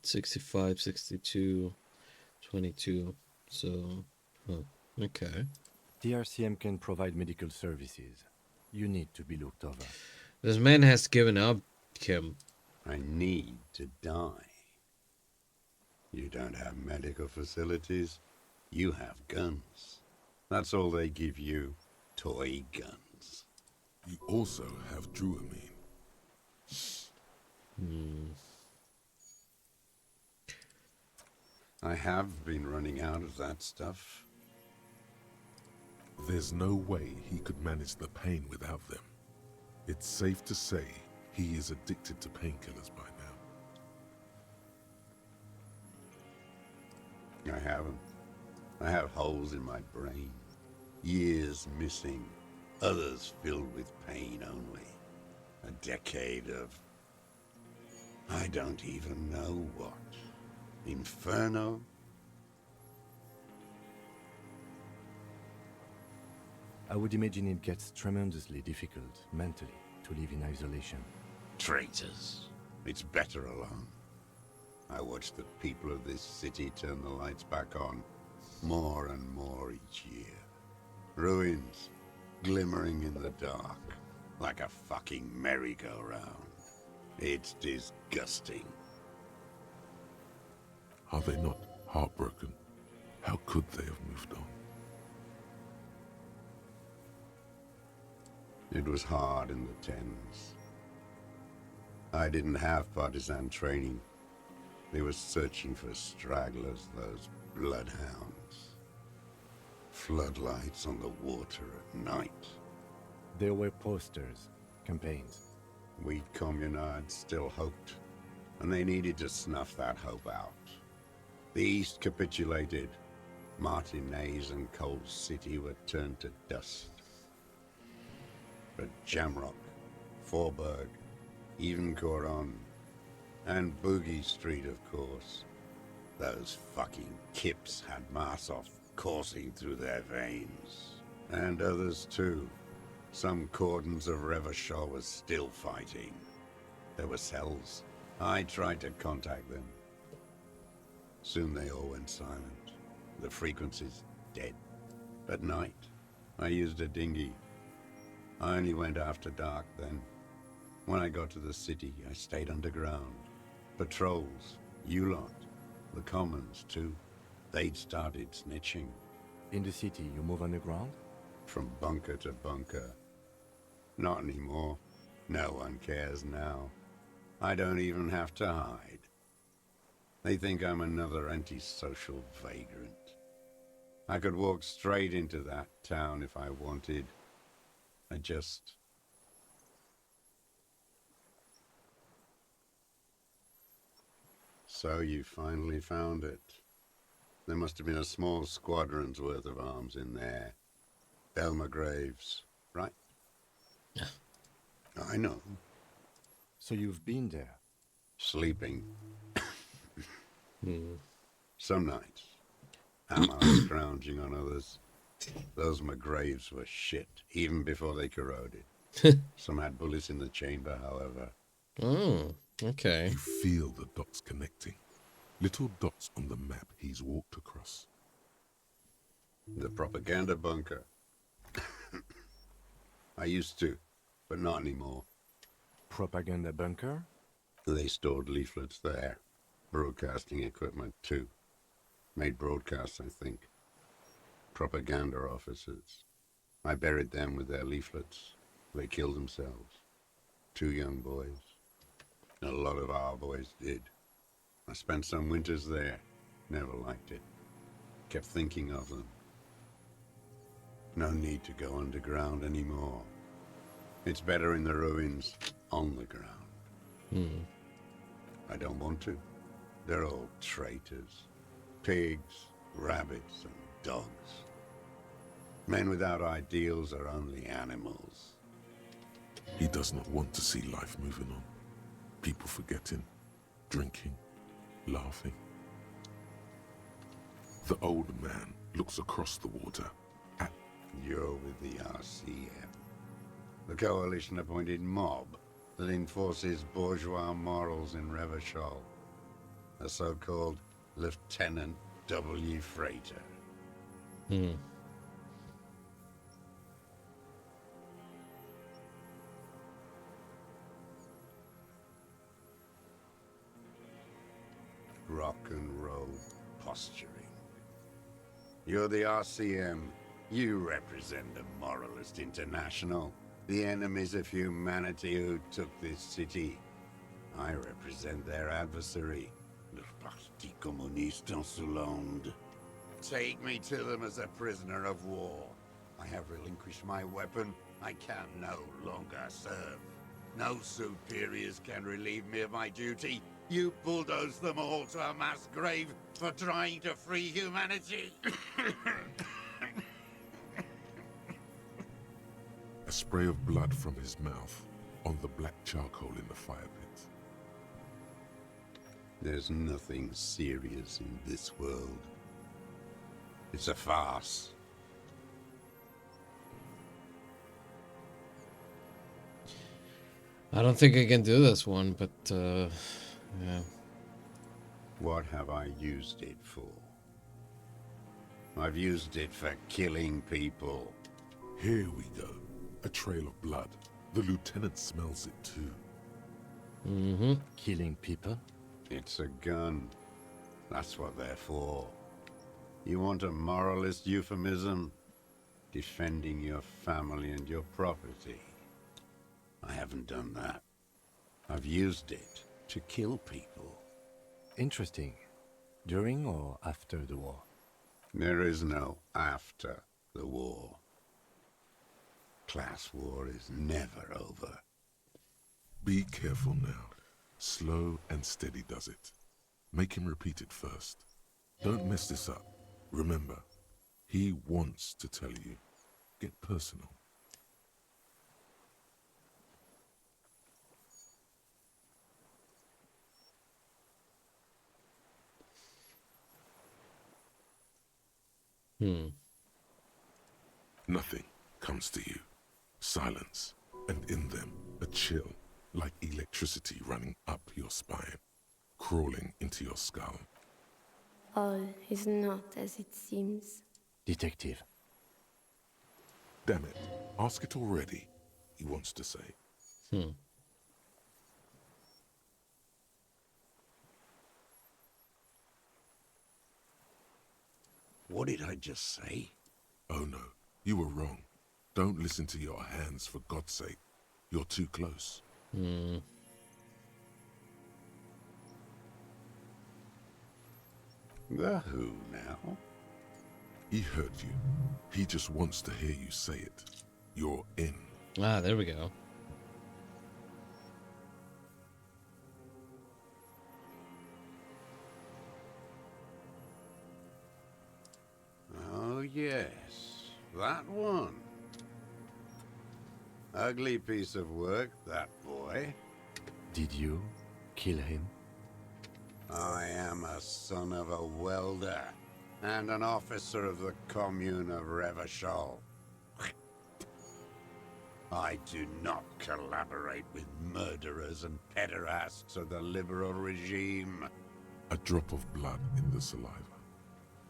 65, 62, 22. So, okay. The RCM can provide medical services. You need to be looked over. This man has given up, Kim. I need to die. You don't have medical facilities. You have guns. That's all they give you. Toy guns. You also have Druamine. I have been running out of that stuff. There's no way he could manage the pain without them. It's safe to say he is addicted to painkillers by now. I haven't. I have holes in my brain. Years missing. Others filled with pain only. A decade of... I don't even know what. Inferno? I would imagine it gets tremendously difficult, mentally, to live in isolation. Traitors. It's better alone. I watch the people of this city turn the lights back on more and more each year. Ruins, glimmering in the dark, like a fucking merry-go-round. It's disgusting. Are they not heartbroken? How could they have moved on? It was hard in the tens. I didn't have partisan training. They were searching for stragglers, those bloodhounds. Floodlights on the water at night. There were posters, campaigns. We communards still hoped, and they needed to snuff that hope out. The East capitulated. Martinez and Cold City were turned to dust. But Jamrock, Forburg, even Coron, and Boogie Street, of course. Those fucking kips had Marsov coursing through their veins. And others too. Some cordons of Revachol was still fighting. There were cells. I tried to contact them. Soon they all went silent. The frequencies dead. At night, I used a dinghy. I only went after dark then. When I got to the city, I stayed underground. Patrols, you lot, the commons too. They'd started snitching. In the city, you move underground? From bunker to bunker. Not anymore. No one cares now. I don't even have to hide. They think I'm another antisocial vagrant. I could walk straight into that town if I wanted. I just... So you finally found it. There must have been a small squadron's worth of arms in there. Belmer Graves, right? Yeah. I know. So you've been there? Sleeping. Hmm. Some nights. Ammo scrounging on others. Those McGraves were shit, even before they corroded. Some had bullets in the chamber, however. Oh, okay. You feel the dots connecting. Little dots on the map he's walked across. The propaganda bunker. I used to, but not anymore. Propaganda bunker? They stored leaflets there. Broadcasting equipment, too. Made broadcasts, I think. Propaganda officers. I buried them with their leaflets. They killed themselves. 2 young boys. A lot of our boys did. I spent some winters there. Never liked it. Kept thinking of them. No need to go underground anymore. It's better in the ruins, on the ground. Hmm. I don't want to. They're all traitors. Pigs, rabbits, and dogs. Men without ideals are only animals. He does not want to see life moving on. People forgetting, drinking, laughing. The old man looks across the water at... You're with the RCM. The coalition-appointed mob that enforces bourgeois morals in Revachol. A so-called Lieutenant W. Freighter. Hmm. Rock and roll posturing. You're the RCM. You represent the Moralist International, the enemies of humanity who took this city. I represent their adversary, le Parti Communiste Insolente. Take me to them as a prisoner of war. I have relinquished my weapon. I can no longer serve. No superiors can relieve me of my duty. You bulldoze them all to a mass grave for trying to free humanity. A spray of blood from his mouth on the black charcoal in the fire pit. There's nothing serious in this world. It's a farce. I don't think I can do this one, but yeah. What have I used it for? I've used it for killing people. Here we go. A trail of blood. The lieutenant smells it too. Mm-hmm. Killing people? It's a gun. That's what they're for. You want a moralist euphemism? Defending your family and your property. I haven't done that. I've used it to kill people. Interesting. During or after the war? There is no after the war. Class war is never over. Be careful now. Slow and steady does it. Make him repeat it first. Don't mess this up. Remember, he wants to tell you. Get personal. Nothing comes to you. Silence, and in them, a chill, like electricity running up your spine, crawling into your skull. All is not as it seems. Detective. Damn it, ask it already, he wants to say. What did I just say? Oh no, you were wrong. Don't listen to your hands, for God's sake. You're too close. The who now? He heard you. He just wants to hear you say it. You're in. Ah, there we go. Oh, yes. That one. Ugly piece of work, that boy. Did you kill him? I am a son of a welder and an officer of the commune of Revachol. I do not collaborate with murderers and pederasts of the liberal regime. A drop of blood in the saliva.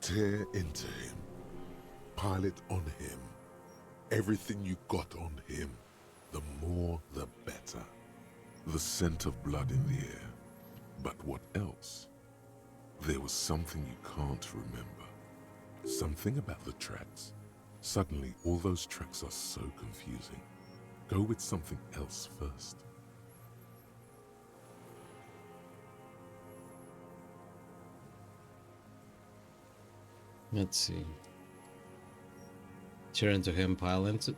Tear into him. Pile it on him. Everything you got on him. The more, the better. The scent of blood in the air. But what else? There was something you can't remember. Something about the tracks. Suddenly, all those tracks are so confusing. Go with something else first. Let's see. Tear into him, pile into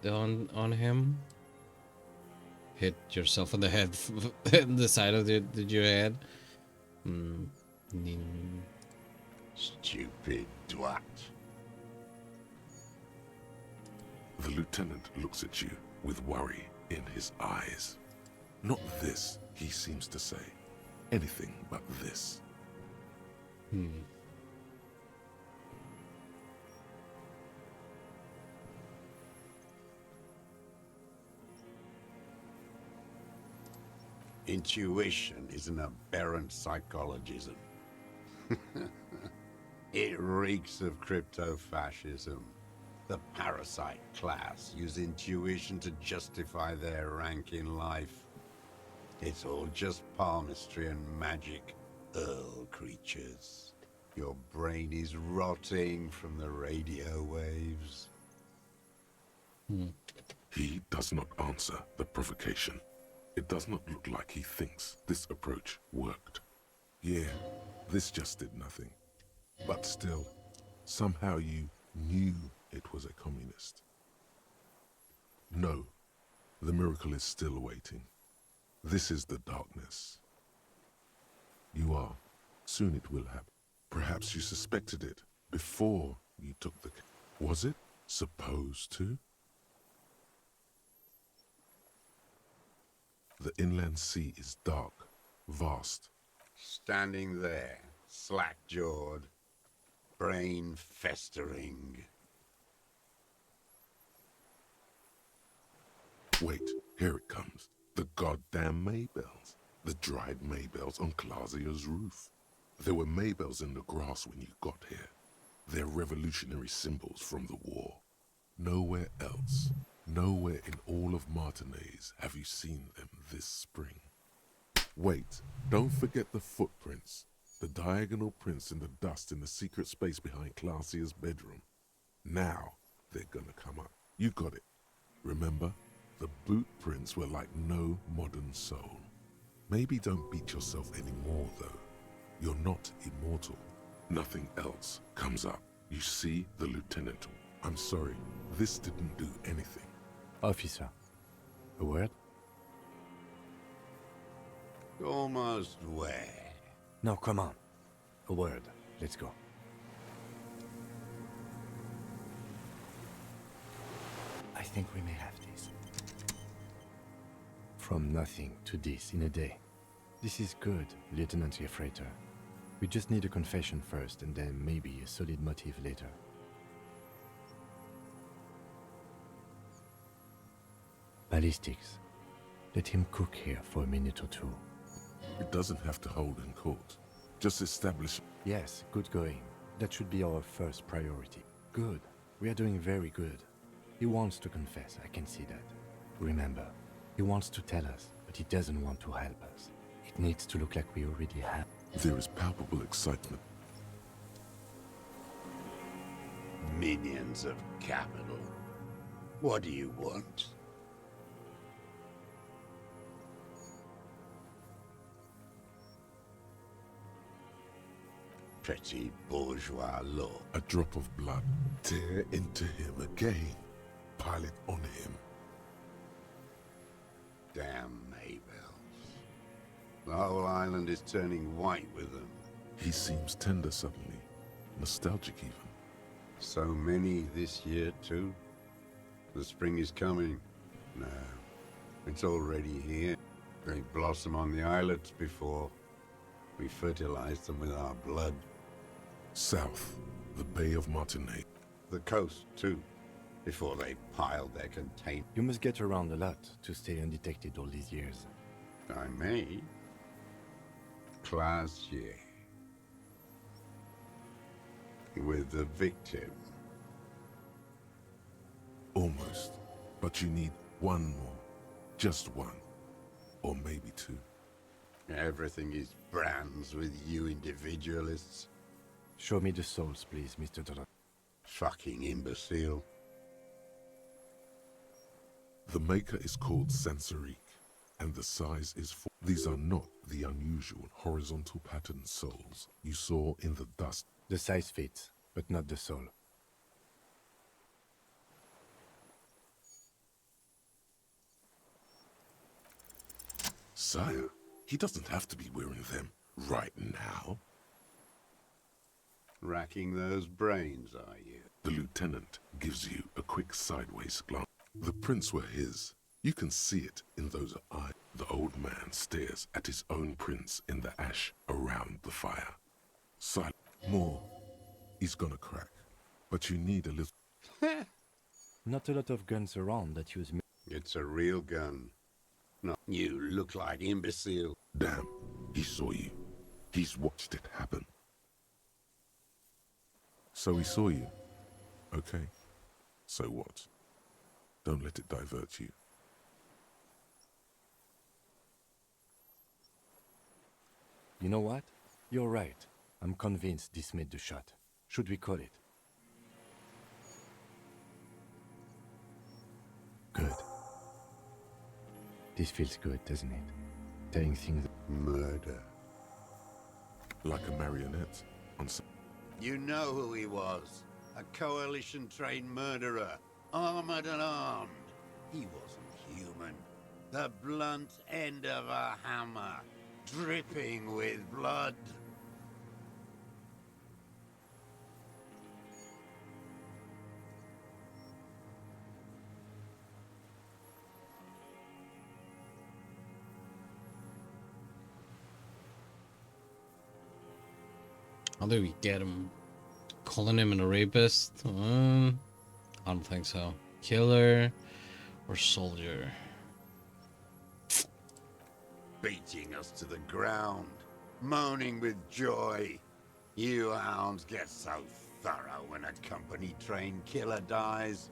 on him. Hit yourself on the head, in the side of your head. Stupid twat. The lieutenant looks at you with worry in his eyes. Not this, he seems to say. Anything but this. Intuition is an aberrant psychologism. It reeks of crypto-fascism. The parasite class use intuition to justify their rank in life. It's all just palmistry and magic, Earl creatures. Your brain is rotting from the radio waves. He does not answer the provocation. It does not look like he thinks this approach worked. Yeah, this just did nothing. But still, somehow you knew it was a communist. No, the miracle is still awaiting. This is the darkness. You are. Soon it will happen. Perhaps you suspected it before you took the... Was it supposed to? The inland sea is dark, vast. Standing there, slack-jawed, brain festering. Wait, here it comes. The goddamn Maybells. The dried Maybells on Clausia's roof. There were Maybells in the grass when you got here. They're revolutionary symbols from the war. Nowhere else, nowhere in all of Martinez have you seen them this spring. Wait, don't forget the footprints. The diagonal prints in the dust in the secret space behind Clausia's bedroom. Now they're gonna come up. You got it. Remember? The boot prints were like no modern soul. Maybe don't beat yourself anymore, though. You're not immortal. Nothing else comes up. You see, the lieutenant. I'm sorry, this didn't do anything. Officer, a word? Almost where? No, come on. A word. Let's go. I think we may have this. From nothing to this in a day. This is good, Lieutenant Gefreiter. We just need a confession first, and then maybe a solid motive later. Ballistics. Let him cook here for a minute or two. It doesn't have to hold in court. Just establish... Yes, good going. That should be our first priority. Good. We are doing very good. He wants to confess, I can see that. Remember, he wants to tell us, but he doesn't want to help us. It needs to look like we already have. There is palpable excitement. Minions of capital. What do you want? petty bourgeois law. A drop of blood. Tear into him again. Pile it on him. Damn Maybells. The whole island is turning white with them. He seems tender suddenly. Nostalgic even. So many this year, too. The spring is coming. No, it's already here. They blossom on the islets before we fertilize them with our blood. South, the Bay of Martinique. The coast, too, before they piled their containers. You must get around a lot to stay undetected all these years. I may. Classier. With the victim. Almost. But you need one more. Just one. Or maybe two. Everything is brands with you individualists. Show me the souls, please, Mr. Dodd. Fucking imbecile. The maker is called Sensorique, and the size is 4. These are not the unusual horizontal pattern souls you saw in the dust. The size fits, but not the soul. Sire, he doesn't have to be wearing them right now. Racking those brains, are you? The lieutenant gives you a quick sideways glance. The prints were his. You can see it in those eyes. The old man stares at his own prints in the ash around the fire. Silent. More. He's gonna crack. But you need a little... Not a lot of guns around that use... It's a real gun. No, you look like imbecile. Damn, he saw you. He's watched it happen. So he saw you. Okay. So what? Don't let it divert you. You know what? You're right. I'm convinced this made the shot. Should we call it? Good. This feels good, doesn't it? Telling things... Murder. Like a marionette on some... You know who he was. A coalition-trained murderer. Armored and armed. He wasn't human. The blunt end of a hammer. Dripping with blood. How do we get him? Calling him a rapist? I don't think so. Killer or soldier? Beating us to the ground. Moaning with joy. You hounds get so thorough when a company-trained killer dies.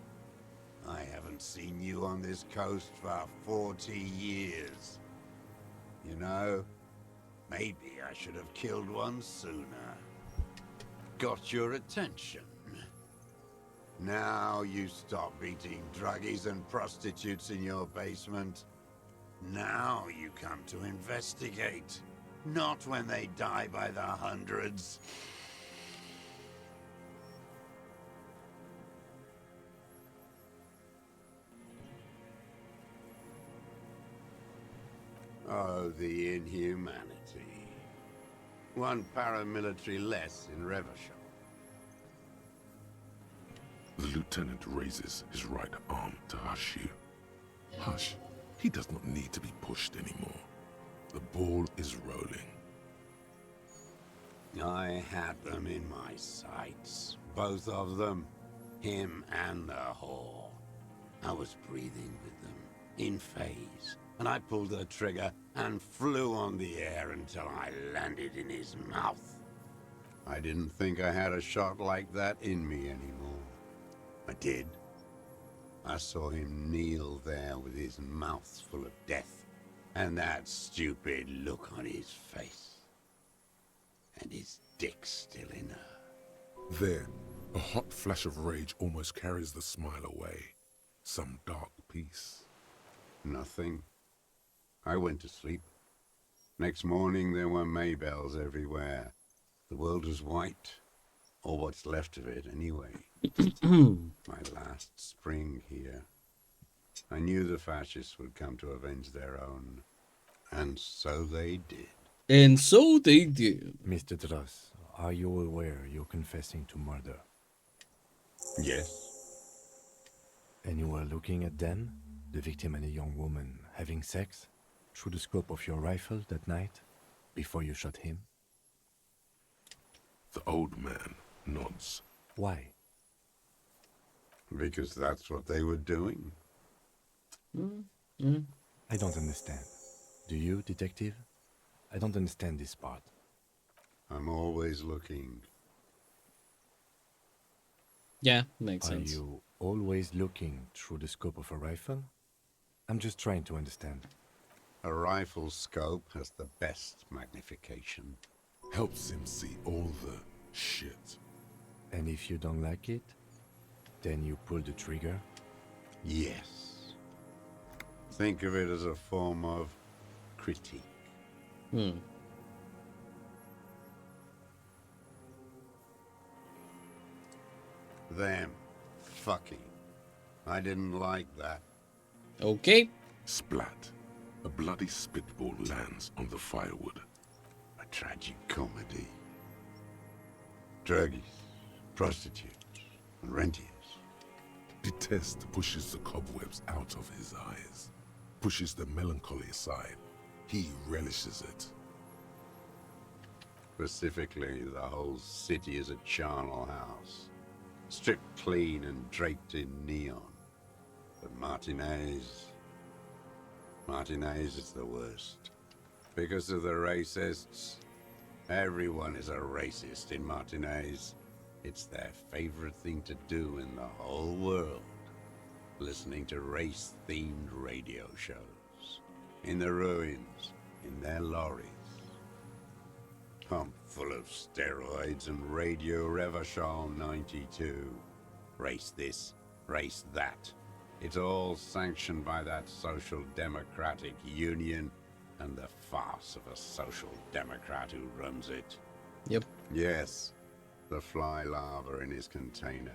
I haven't seen you on this coast for 40 years. You know, maybe I should have killed one sooner. Got your attention. Now you stop beating druggies and prostitutes in your basement. Now you come to investigate. Not when they die by the hundreds. Oh, the inhumanity. One paramilitary less in Revachol. The lieutenant raises his right arm to hush you. Hush. He does not need to be pushed anymore. The ball is rolling. I had them in my sights. Both of them. Him and the whore. I was breathing with them, in phase. And I pulled the trigger and flew on the air until I landed in his mouth. I didn't think I had a shot like that in me anymore. I did. I saw him kneel there with his mouth full of death, and that stupid look on his face. And his dick still in her. Then, a hot flash of rage almost carries the smile away. Some dark peace. Nothing. I went to sleep. Next morning there were Maybells everywhere. The world was white, or what's left of it anyway. My last spring here. I knew the fascists would come to avenge their own, and so they did. And so they did. Mr. Dross, are you aware you're confessing to murder? Yes. And you were looking at them, the victim and a young woman, having sex, through the scope of your rifle that night, before you shot him? The old man nods. Why? Because that's what they were doing. I don't understand. Do you, detective? I don't understand this part. I'm always looking. Yeah, makes Are sense. you always looking through the scope of a rifle? I'm just trying to understand. A rifle scope has the best magnification. Helps him see all the shit. And if you don't like it, then you pull the trigger? Yes. Think of it as a form of critique. Them fucking. I didn't like that. Okay. Splat. A bloody spitball lands on the firewood. A tragic comedy. Druggies, prostitutes, and rentiers. Detest pushes the cobwebs out of his eyes. Pushes the melancholy aside. He relishes it. Specifically, the whole city is a charnel house. Stripped clean and draped in neon. But Martinez is the worst. Because of the racists. Everyone is a racist in Martinez. It's their favorite thing to do in the whole world. Listening to race-themed radio shows. In the ruins, in their lorries. Pumped full of steroids and Radio Revachol 92. Race this, race that. It's all sanctioned by that Social Democratic Union and the farce of a Social Democrat who runs it. Yep. Yes, the fly larva in his container.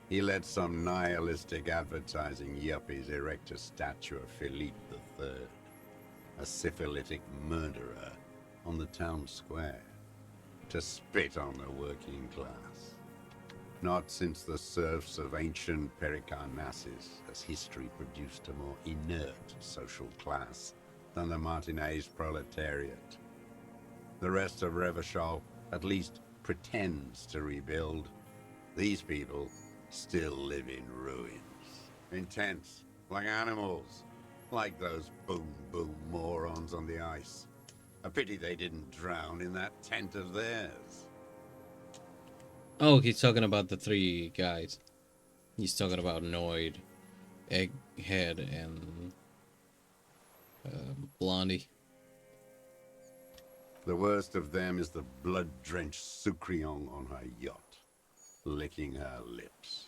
He let some nihilistic advertising yuppies erect a statue of Philippe III, a syphilitic murderer, on the town square, to spit on the working class. Not since the serfs of ancient Pericarnassus has history produced a more inert social class than the Martinez proletariat. The rest of Revachol at least pretends to rebuild. These people still live in ruins. In tents, like animals. Like those boom morons on the ice. A pity they didn't drown in that tent of theirs. Oh, he's talking about the three guys. He's talking about Noid, Egghead, and Blondie. The worst of them is the blood-drenched Sucrion on her yacht, licking her lips.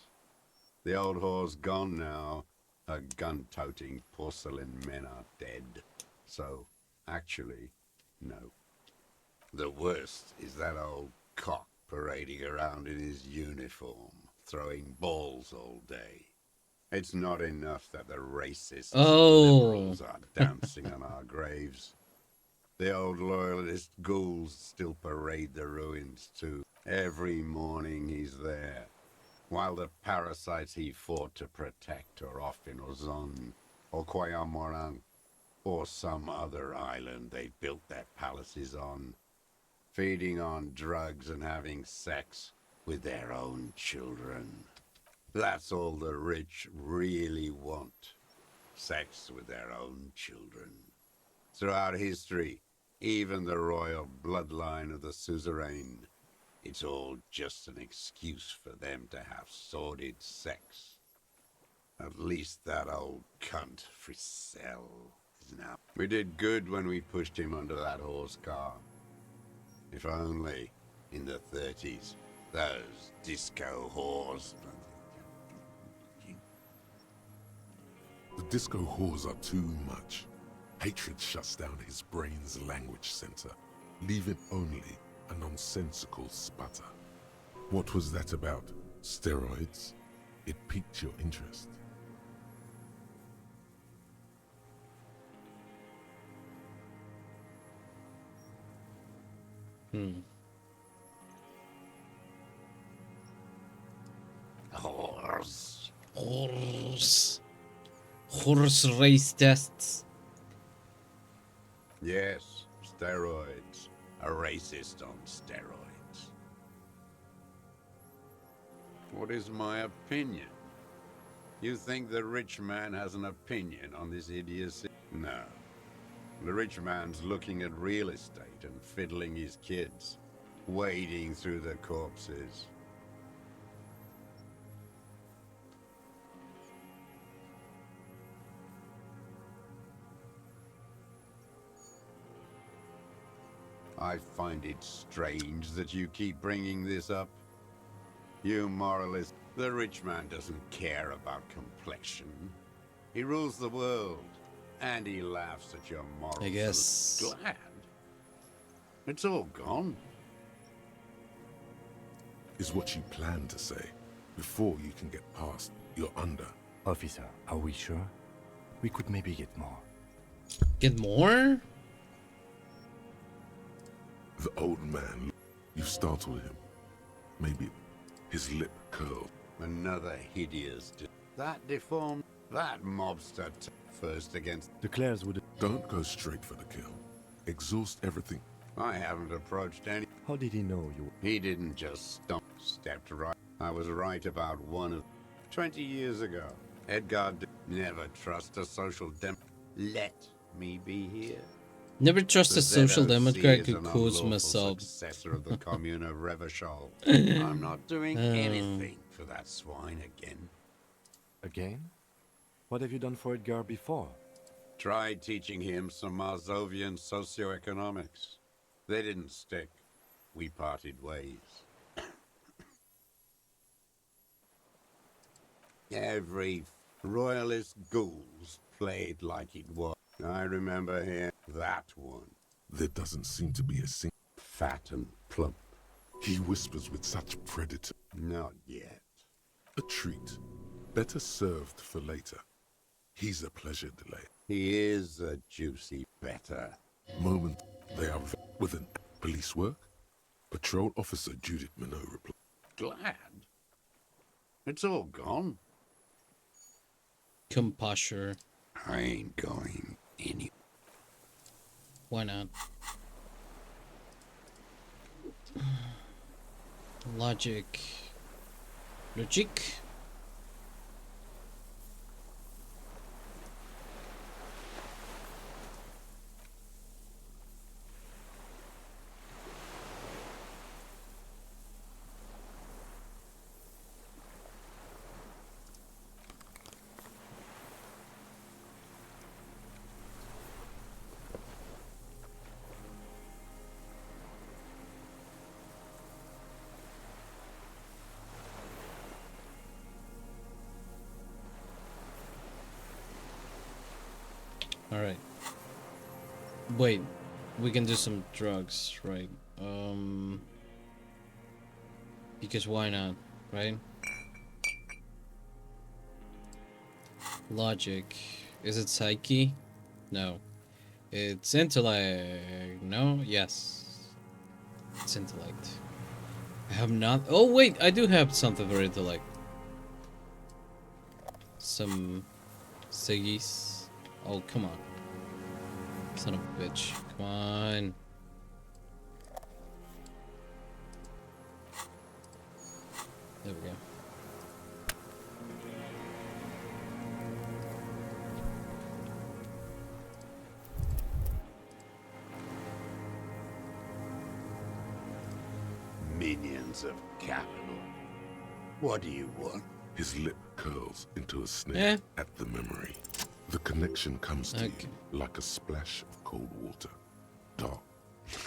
The old whore's gone now. Her gun-toting porcelain men are dead. So, actually, no. The worst is that old cock parading around in his uniform, throwing balls all day. It's not enough that the racists and liberals are dancing on our graves. The old loyalist ghouls still parade the ruins too. Every morning he's there, while the parasites he fought to protect are off in Ozon, or Quayamorang, or some other island they built their palaces on, feeding on drugs and having sex with their own children. That's all the rich really want. Sex with their own children. Throughout history, even the royal bloodline of the suzerain, it's all just an excuse for them to have sordid sex. At least that old cunt, Frisell, is now. We did good when we pushed him under that horse car. If only, in the 30s, those disco whores. The disco whores are too much. Hatred shuts down his brain's language center, leaving only a nonsensical sputter. What was that about? Steroids? It piqued your interest. Horse. Horse race tests. Yes, steroids. A racist on steroids. What is my opinion? You think the rich man has an opinion on this idiocy? No. The rich man's looking at real estate and fiddling his kids, wading through the corpses. I find it strange that you keep bringing this up. You moralist, the rich man doesn't care about complexion. He rules the world, and he laughs at your morals. I guess. Glad. It's all gone. Is what you plan to say. Before you can get past, you're under. Officer, are we sure? We could maybe get more. Get more? The old man, you startled him. Maybe his lip curled. Another hideous... That deformed... That mobster first against... The Clares would... Don't go straight for the kill. Exhaust everything. I haven't approached any... How did he know you? He didn't just stump. Stepped right. I was right about one of... 20 years ago. Edgar never trust a social dem... Let me be here. Never trust The a social ZOC democrat is who an calls unlawful myself. successor of the commune of Revachol. I'm not doing Oh. anything for that swine again. Again? What have you done for Edgar before? Tried teaching him some Marzovian socioeconomics. They didn't stick. We parted ways. Every royalist ghouls played like it was. I remember hearing that one. There doesn't seem to be a single... Fat and plump. He whispers with such predator. Not yet. A treat. Better served for later. He's a pleasure delay. He is a juicy better. Moment they are with an police work. Patrol officer Judith Minot replied. Glad. It's all gone. Composure. I ain't going any. Why not? Logic. Logic. Alright. Wait, we can do some drugs, right? Because why not, right? Logic. Is it psyche? No. It's intellect. No? Yes. It's intellect. I have not. Oh, wait, I do have something for intellect. Some ciggies. Oh, come on. Son of a bitch. Come on. There we go. Minions of capital. What do you want? His lip curls into a sneer Eh. at the memory. The connection comes to Okay. you like a splash of cold water. Dark.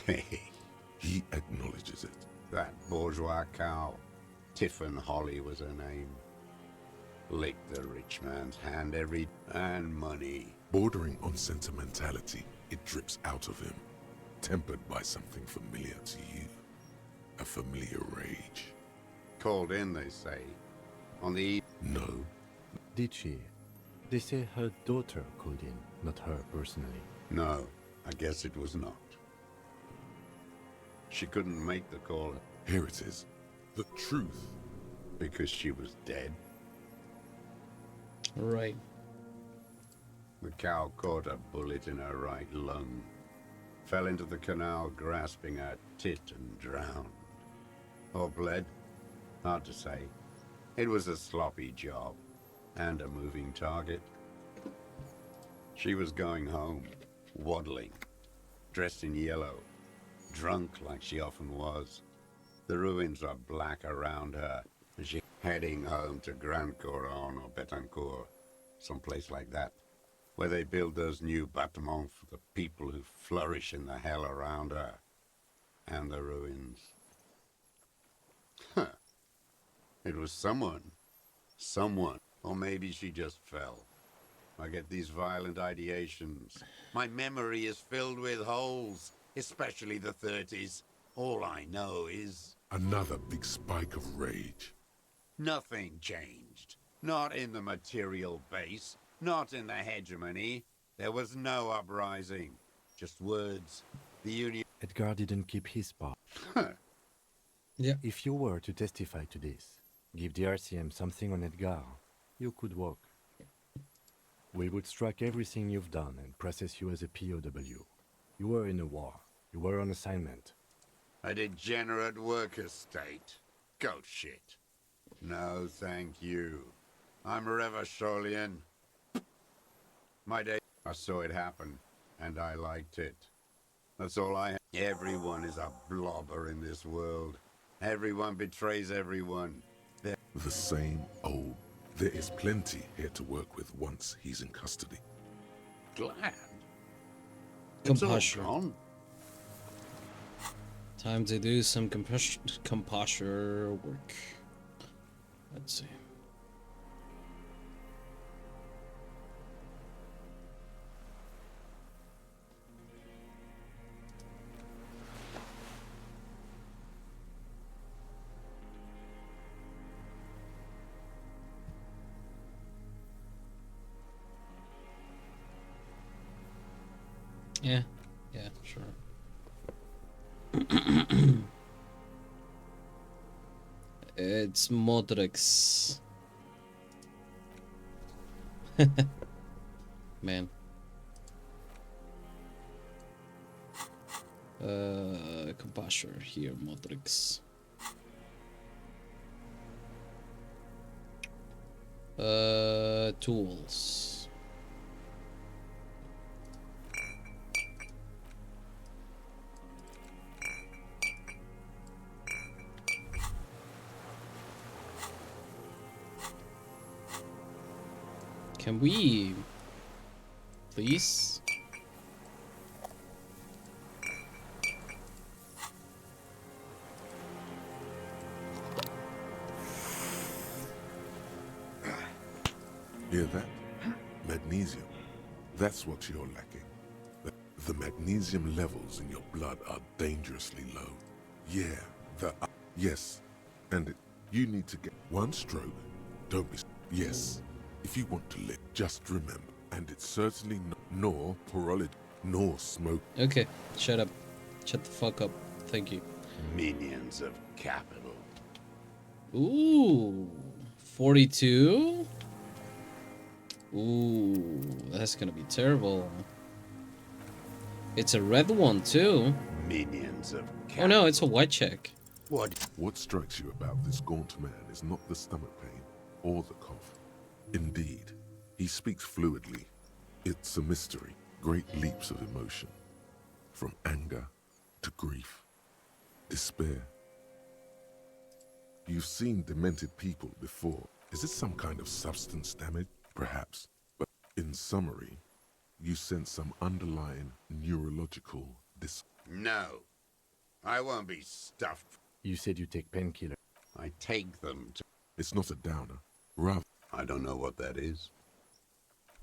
Hey, He acknowledges it. that bourgeois cow. Tiffin Holly was her name. Licked the rich man's hand and money. Bordering on sentimentality, it drips out of him, tempered by something familiar to you. a familiar rage. Called in, they say. On the No, Did she? They say her daughter called in, not her personally. No, I guess it was not. She couldn't make the call here it is. The truth. because she was dead. Right. The cow caught a bullet in her right lung, fell into the canal grasping her tit and drowned. Or bled? Hard to say. It was a sloppy job, and a moving target. She was going home, waddling, dressed in yellow, drunk like she often was. The ruins are black around her, and she's heading home to Grand Couronne or Betancourt, someplace like that, where they build those new bâtiments for the people who flourish in the hell around her, and the ruins. Huh. It was someone, or maybe she just fell. I get these violent ideations. My memory is filled with holes, especially the 30s. All I know is Another big spike of rage. nothing changed. Not in the material base, not in the hegemony. There was no uprising. Just words. The Union. Edgar didn't keep his part. Yeah. If you were to testify to this, give the RCM something on Edgar, you could walk. We would strike everything you've done and process you as a POW. You were in a war. You were on assignment. A degenerate worker state. Goat shit. No, thank you. I'm Revacholian. My day, I saw it happen, and I liked it. That's all I have. Everyone is a blobber in this world. Everyone betrays everyone. The same old. There is plenty here to work with once he's in custody. Glad. It's all Compassion. gone. Time to do some composure work. Let's see. Yeah, sure. It's Modrix. Man. Compassion here, Modrix. Tools. Can we, please? Hear that? Magnesium. That's what you're lacking. The magnesium levels in your blood are dangerously low. Yeah, yes. And you need to get one stroke. Don't be... Yes. If you want to live, just remember. And it's certainly nor porology, nor smoke. Okay, shut up. Shut the fuck up. Thank you. Minions of capital. Ooh, 42? Ooh, that's gonna be terrible. It's a red one too. Minions of capital. Oh no, it's a white check. What strikes you about this gaunt man is not the stomach pain or the cough. Indeed, he speaks fluidly. It's a mystery. Great leaps of emotion. From anger to grief, despair. You've seen demented people before. Is it some kind of substance damage? Perhaps. But in summary, you sense some underlying neurological No. I won't be stuffed. You said you take painkiller. I take them to... It's not a downer. Rather, I don't know what that is.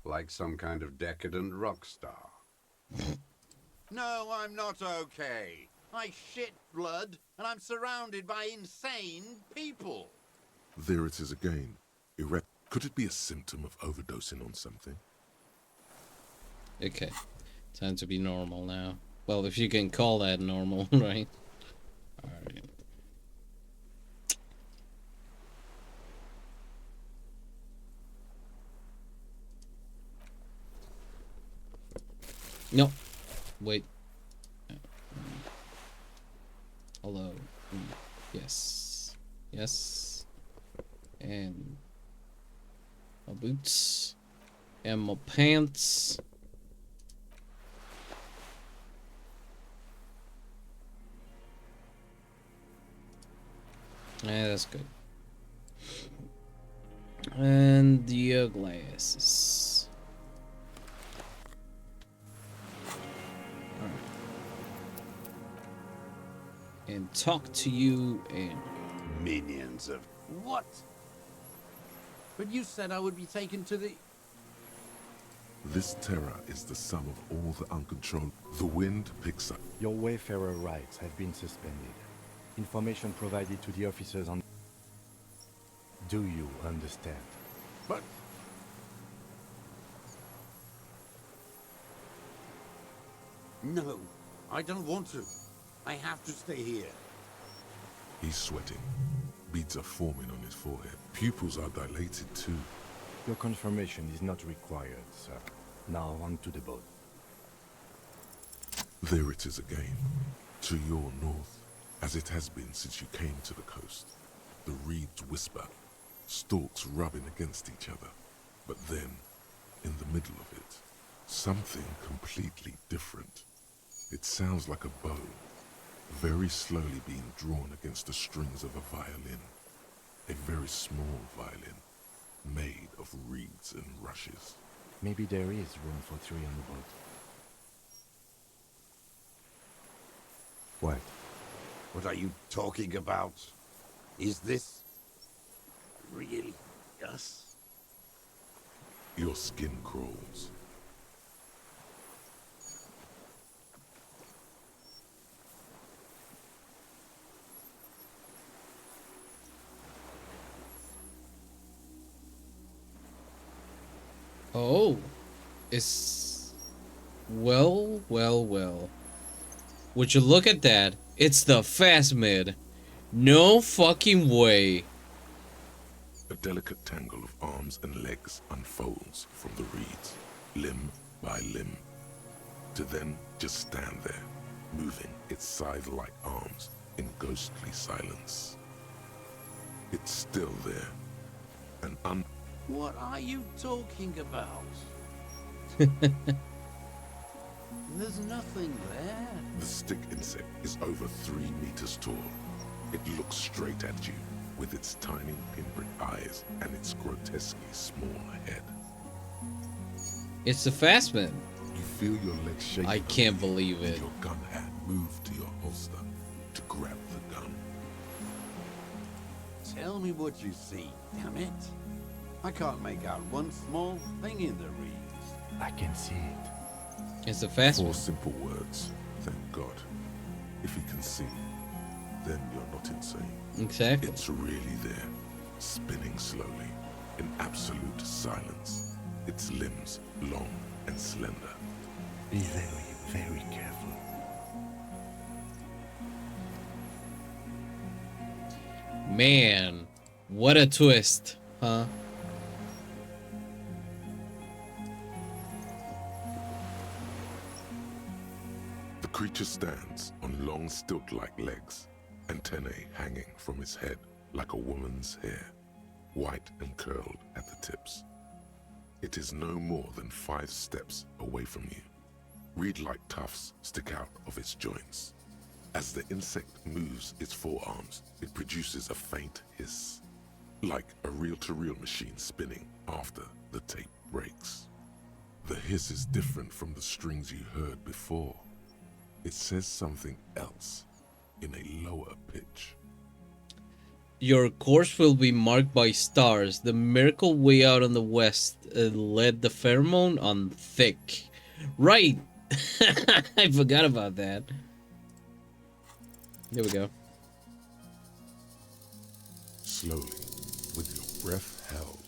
Like some kind of decadent rock star. No, I'm not okay. I shit blood, and I'm surrounded by insane people. There it is again. Could it be a symptom of overdosing on something? Okay. Time to be normal now. Well, if you can call that normal, right? Alright. No. Wait. Hello. Yes. Yes. And my boots. And my pants. Yeah, that's good. And the glasses. Alright. And talk to you and Minions of what? But you said I would be taken to the... This terror is the sum of all the uncontrolled. The wind picks up. Your Wayfarer rights have been suspended. Information provided to the officers on... Do you understand? But... No, I don't want to. I have to stay here. He's sweating. Beads are forming on his forehead. Pupils are dilated too. Your confirmation is not required, sir. Now on to the boat. There it is again. To your north, as it has been since you came to the coast. The reeds whisper, stalks rubbing against each other. But then, in the middle of it, something completely different. It sounds like a bow, very slowly being drawn against the strings of a violin. A very small violin, made of reeds and rushes. Maybe there is room for 3 on the boat. What? What are you talking about? Is this... really us? Your skin crawls. oh, it's well. Would you look at that? It's the fast mid. No fucking way. A delicate tangle of arms and legs unfolds from the reeds, limb by limb, to then just stand there, moving its scythe-like arms in ghostly silence. It's still there, an What are you talking about? There's nothing there. The stick insect is over 3 meters tall. It looks straight at you with its tiny pinprick eyes and its grotesquely small head. It's the fast mid. You feel your legs shake. I can't believe and it. your gun hand move to your holster to grab the gun. Tell me what you see, damn it. I can't make out one small thing in the reeds. I can see it. It's the fast 4 mid. simple words. Thank God. If you can see, then you're not insane. Exactly. It's really there, spinning slowly, in absolute silence. Its limbs long and slender. Be very, very careful. Man, what a twist, huh? The creature stands on long stilt-like legs, antennae hanging from its head like a woman's hair, white and curled at the tips. It is no more than 5 steps away from you. Reed-like tufts stick out of its joints. As the insect moves its forearms, it produces a faint hiss, like a reel-to-reel machine spinning after the tape breaks. The hiss is different from the strings you heard before. It says something else in a lower pitch. Your course will be marked by stars. The miracle way out on the west led the pheromone on thick. Right! I forgot about that. There we go. Slowly, with your breath held,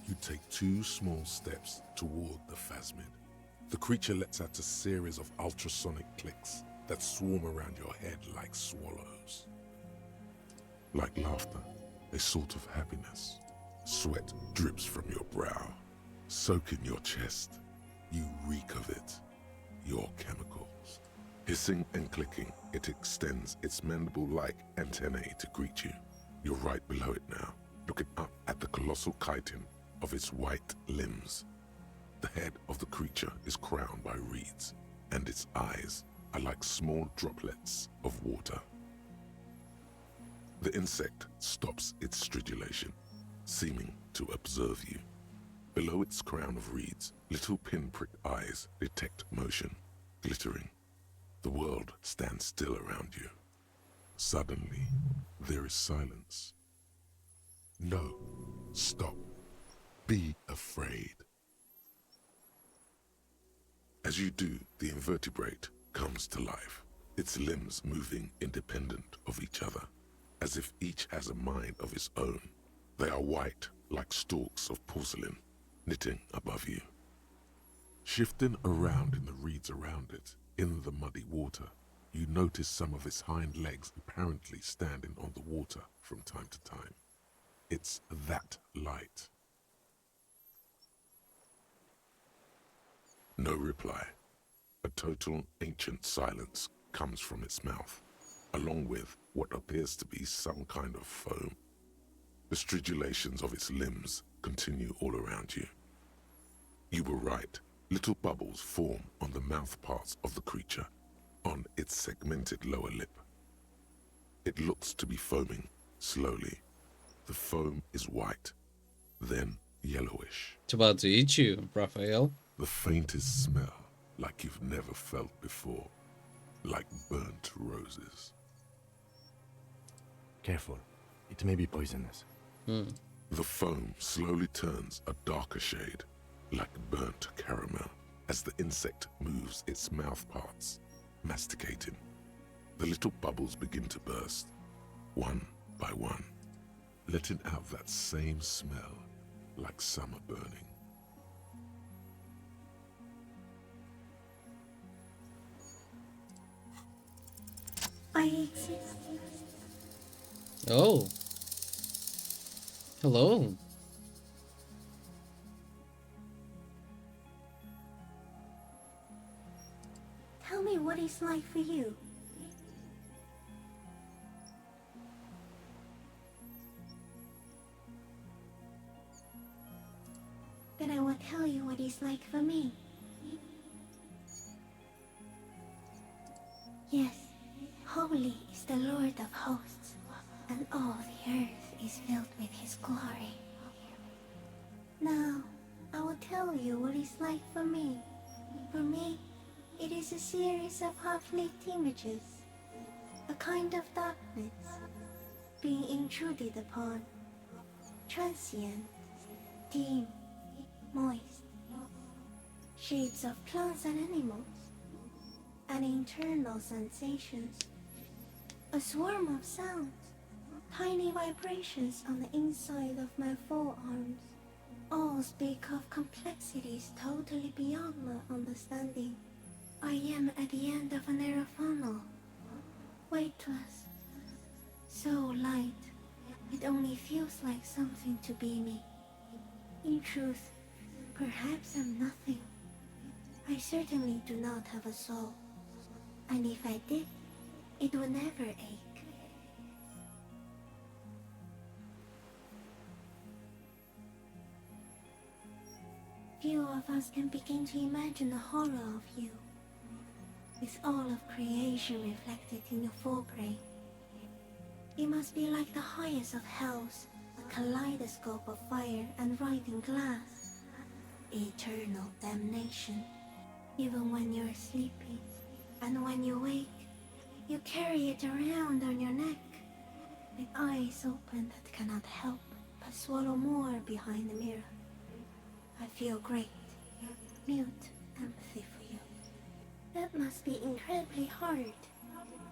you take 2 small steps toward the phasmid. The creature lets out a series of ultrasonic clicks that swarm around your head like swallows. Like laughter, a sort of happiness. Sweat drips from your brow, soaking your chest. You reek of it, your chemicals. Hissing and clicking, it extends its mandible-like antennae to greet you. You're right below it now, looking up at the colossal chitin of its white limbs. The head of the creature is crowned by reeds, and its eyes are like small droplets of water. The insect stops its stridulation, seeming to observe you. Below its crown of reeds, little pinprick eyes detect motion, glittering. The world stands still around you. Suddenly, there is silence. No, stop. Be afraid. As you do, the invertebrate comes to life, its limbs moving independent of each other, as if each has a mind of its own. They are white, like stalks of porcelain, knitting above you. Shifting around in the reeds around it, in the muddy water, you notice some of its hind legs apparently standing on the water from time to time. It's that light. No reply. A total ancient silence comes from its mouth, along with what appears to be some kind of foam. The stridulations of its limbs continue all around you. You were right. Little bubbles form on the mouth parts of the creature, on its segmented lower lip. It looks to be foaming, slowly. The foam is white, then yellowish. It's about to eat you, Raphael. The faintest smell, like you've never felt before, like burnt roses. Careful. It may be poisonous. The foam slowly turns a darker shade, like burnt caramel, as the insect moves its mouth parts, masticating. The little bubbles begin to burst, one by one, letting out that same smell, like summer burning. I exist. Oh. Hello. Tell me what it's like for you. Then I will tell you what it's like for me. Yes, holy is the Lord of hosts, and all the earth is filled with his glory. Now, I will tell you what it's like for me. For me, it is a series of half-lit images, a kind of darkness, being intruded upon, transient, dim, moist, shapes of plants and animals, and internal sensations, a swarm of sounds, tiny vibrations on the inside of my forearms, all speak of complexities totally beyond my understanding. I am at the end of a narrow funnel, weightless, so light, it only feels like something to be me. In truth, perhaps I'm nothing. I certainly do not have a soul, and if I did, it would never ache. Few of us can begin to imagine the horror of you, with all of creation reflected in your forebrain. It must be like the highest of hells, a kaleidoscope of fire and writhing glass. Eternal damnation, even when you're sleeping, and when you wake, you carry it around on your neck, with eyes open that cannot help but swallow more behind the mirror. I feel great, mute empathy for you. That must be incredibly hard.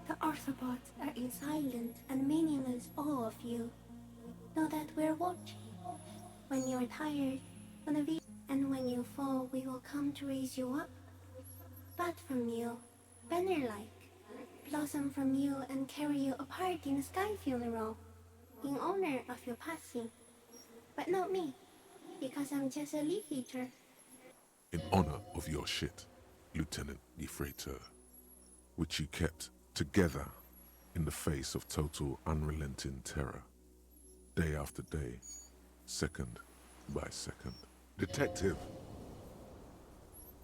The Arthropods are in silent and meaningless awe of you. Know that we're watching. When you're tired, and when you fall, we will come to raise you up. Bud from you, banner-like, blossom from you and carry you apart in a sky funeral, in honor of your passing. But not me, because I'm just a leaf eater. In honor of your shit, Lieutenant Gefreiter, which you kept together in the face of total unrelenting terror, day after day, second by second. Detective,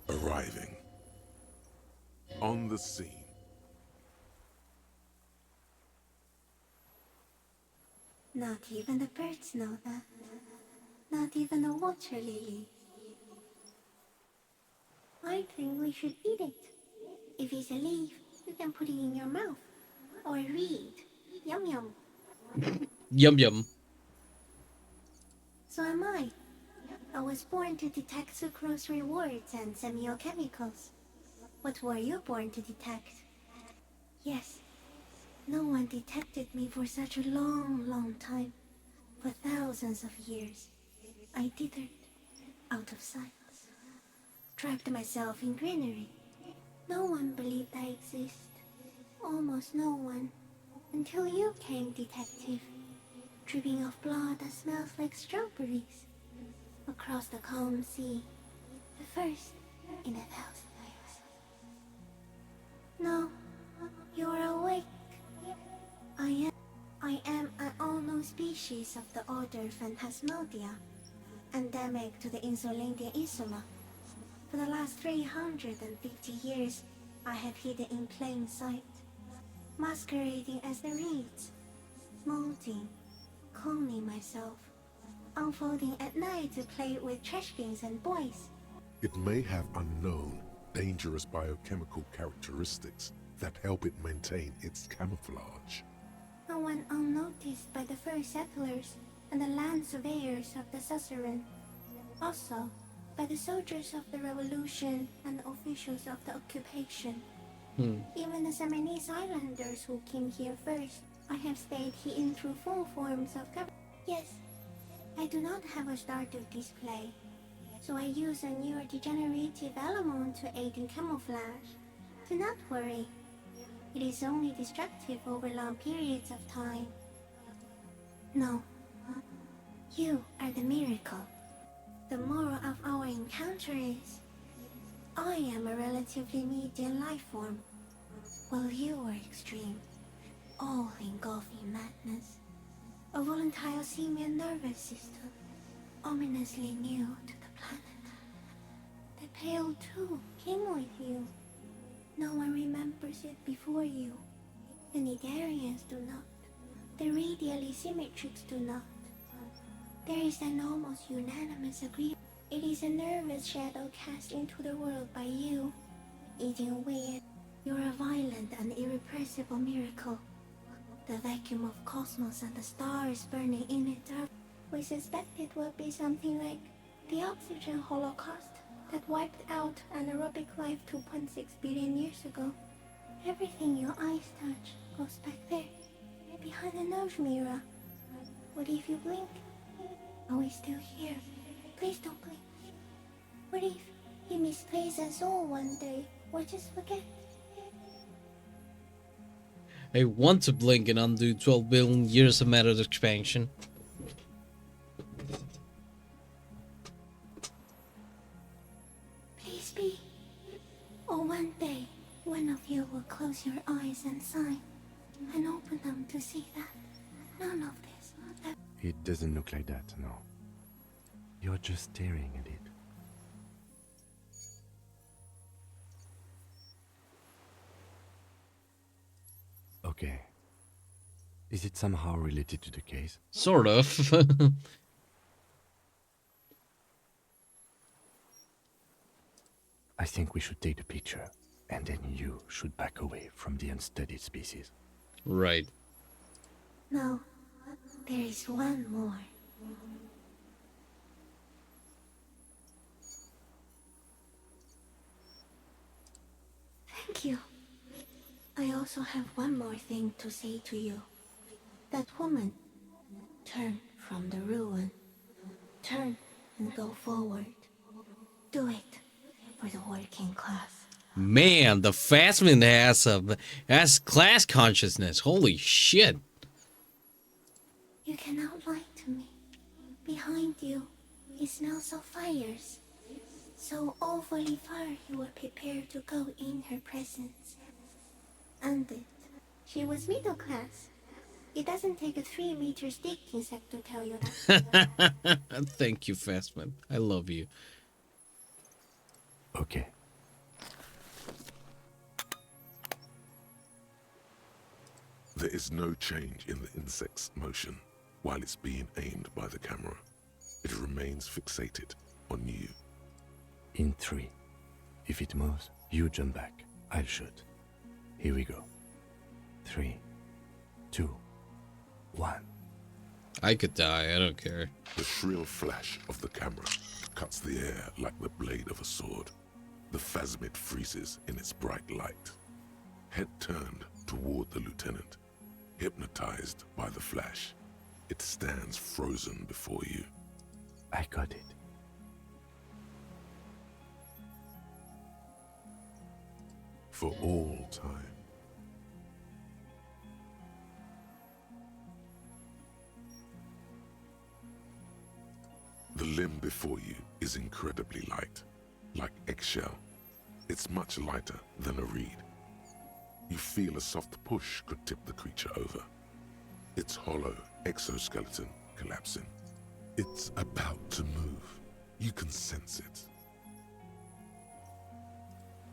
arriving on the scene. Not even the birds know that. Not even the water lily. I think we should eat it. If it's a leaf, you can put it in your mouth. Or read. Yum yum. Yum yum. So am I. I was born to detect sucrose rewards and semiochemicals. What were you born to detect? Yes. No one detected me for such a long time. For thousands of years. I dithered, out of sight. Trapped myself in greenery. No one believed I exist. Almost no one. Until you came, detective. Dripping of blood that smells like strawberries. Across the calm sea. The first in 1,000 years. No, you're awake. I am an unknown species of the order Phantasmodia, endemic to the Insulindian Insula. For the last 350 years, I have hidden in plain sight, masquerading as the reeds, molding, cloning myself, unfolding at night to play with trash bins and boys. It may have unknown, dangerous biochemical characteristics that help it maintain its camouflage. No one unnoticed by the first settlers and the land surveyors of the suzerain. Also, by the soldiers of the revolution and the officials of the occupation. Even the Seminoles Islanders who came here first. I have stayed hidden through 4 forms of cover. Yes, I do not have a starter display, so I use a neurodegenerative element to aid in camouflage. Do not worry. It is only destructive over long periods of time. No. You are the miracle. The moral of our encounter is, I am a relatively medium life form, while you are extreme, all-engulfing madness. A volatile simian nervous system, ominously new to the planet. The Pale too came with you. No one remembers it before you. The Nidarians do not. The radially symmetrics do not. There is an almost unanimous agreement. It is a nervous shadow cast into the world by you, eating away. You're a violent and irrepressible miracle. The vacuum of cosmos and the stars burning in it are... We suspect it will be something like the oxygen holocaust that wiped out anaerobic life 2.6 billion years ago. Everything your eyes touch goes back there, behind the nose mirror. What if you blink? Are we still here? Please don't blink. What if you misplace us all one day, or just forget? I want to blink and undo 12 billion years of matter expansion. Please be. Or one day, one of you will close your eyes and sigh, and open them to see that none of this... It doesn't look like that, no. You're just staring at it. Okay. Is it somehow related to the case? Sort of. I think we should take the picture, and then you should back away from the unstudied species. Right. No, there is one more. Thank you. I also have one more thing to say to you. That woman, turn from the ruin. Turn and go forward. Do it for the working class. Man, the Phasmid has class consciousness. Holy shit. You cannot lie to me. Behind you, he smells of fires. So awfully far you were prepared to go in her presence. And it. She was middle class. It doesn't take a 3-meter stick insect to tell you that. Thank you, Phasmid. I love you. Okay. There is no change in the insect's motion while it's being aimed by the camera. It remains fixated on you. In 3. If it moves, you jump back. I'll shoot. Here we go. 3, 2, 1. I could die. I don't care. The shrill flash of the camera cuts the air like the blade of a sword. The Phasmid freezes in its bright light. Head turned toward the lieutenant, hypnotized by the flash. It stands frozen before you. I got it. For all time. The limb before you is incredibly light, like eggshell. It's much lighter than a reed. You feel a soft push could tip the creature over. Its hollow exoskeleton collapsing. It's about to move. You can sense it.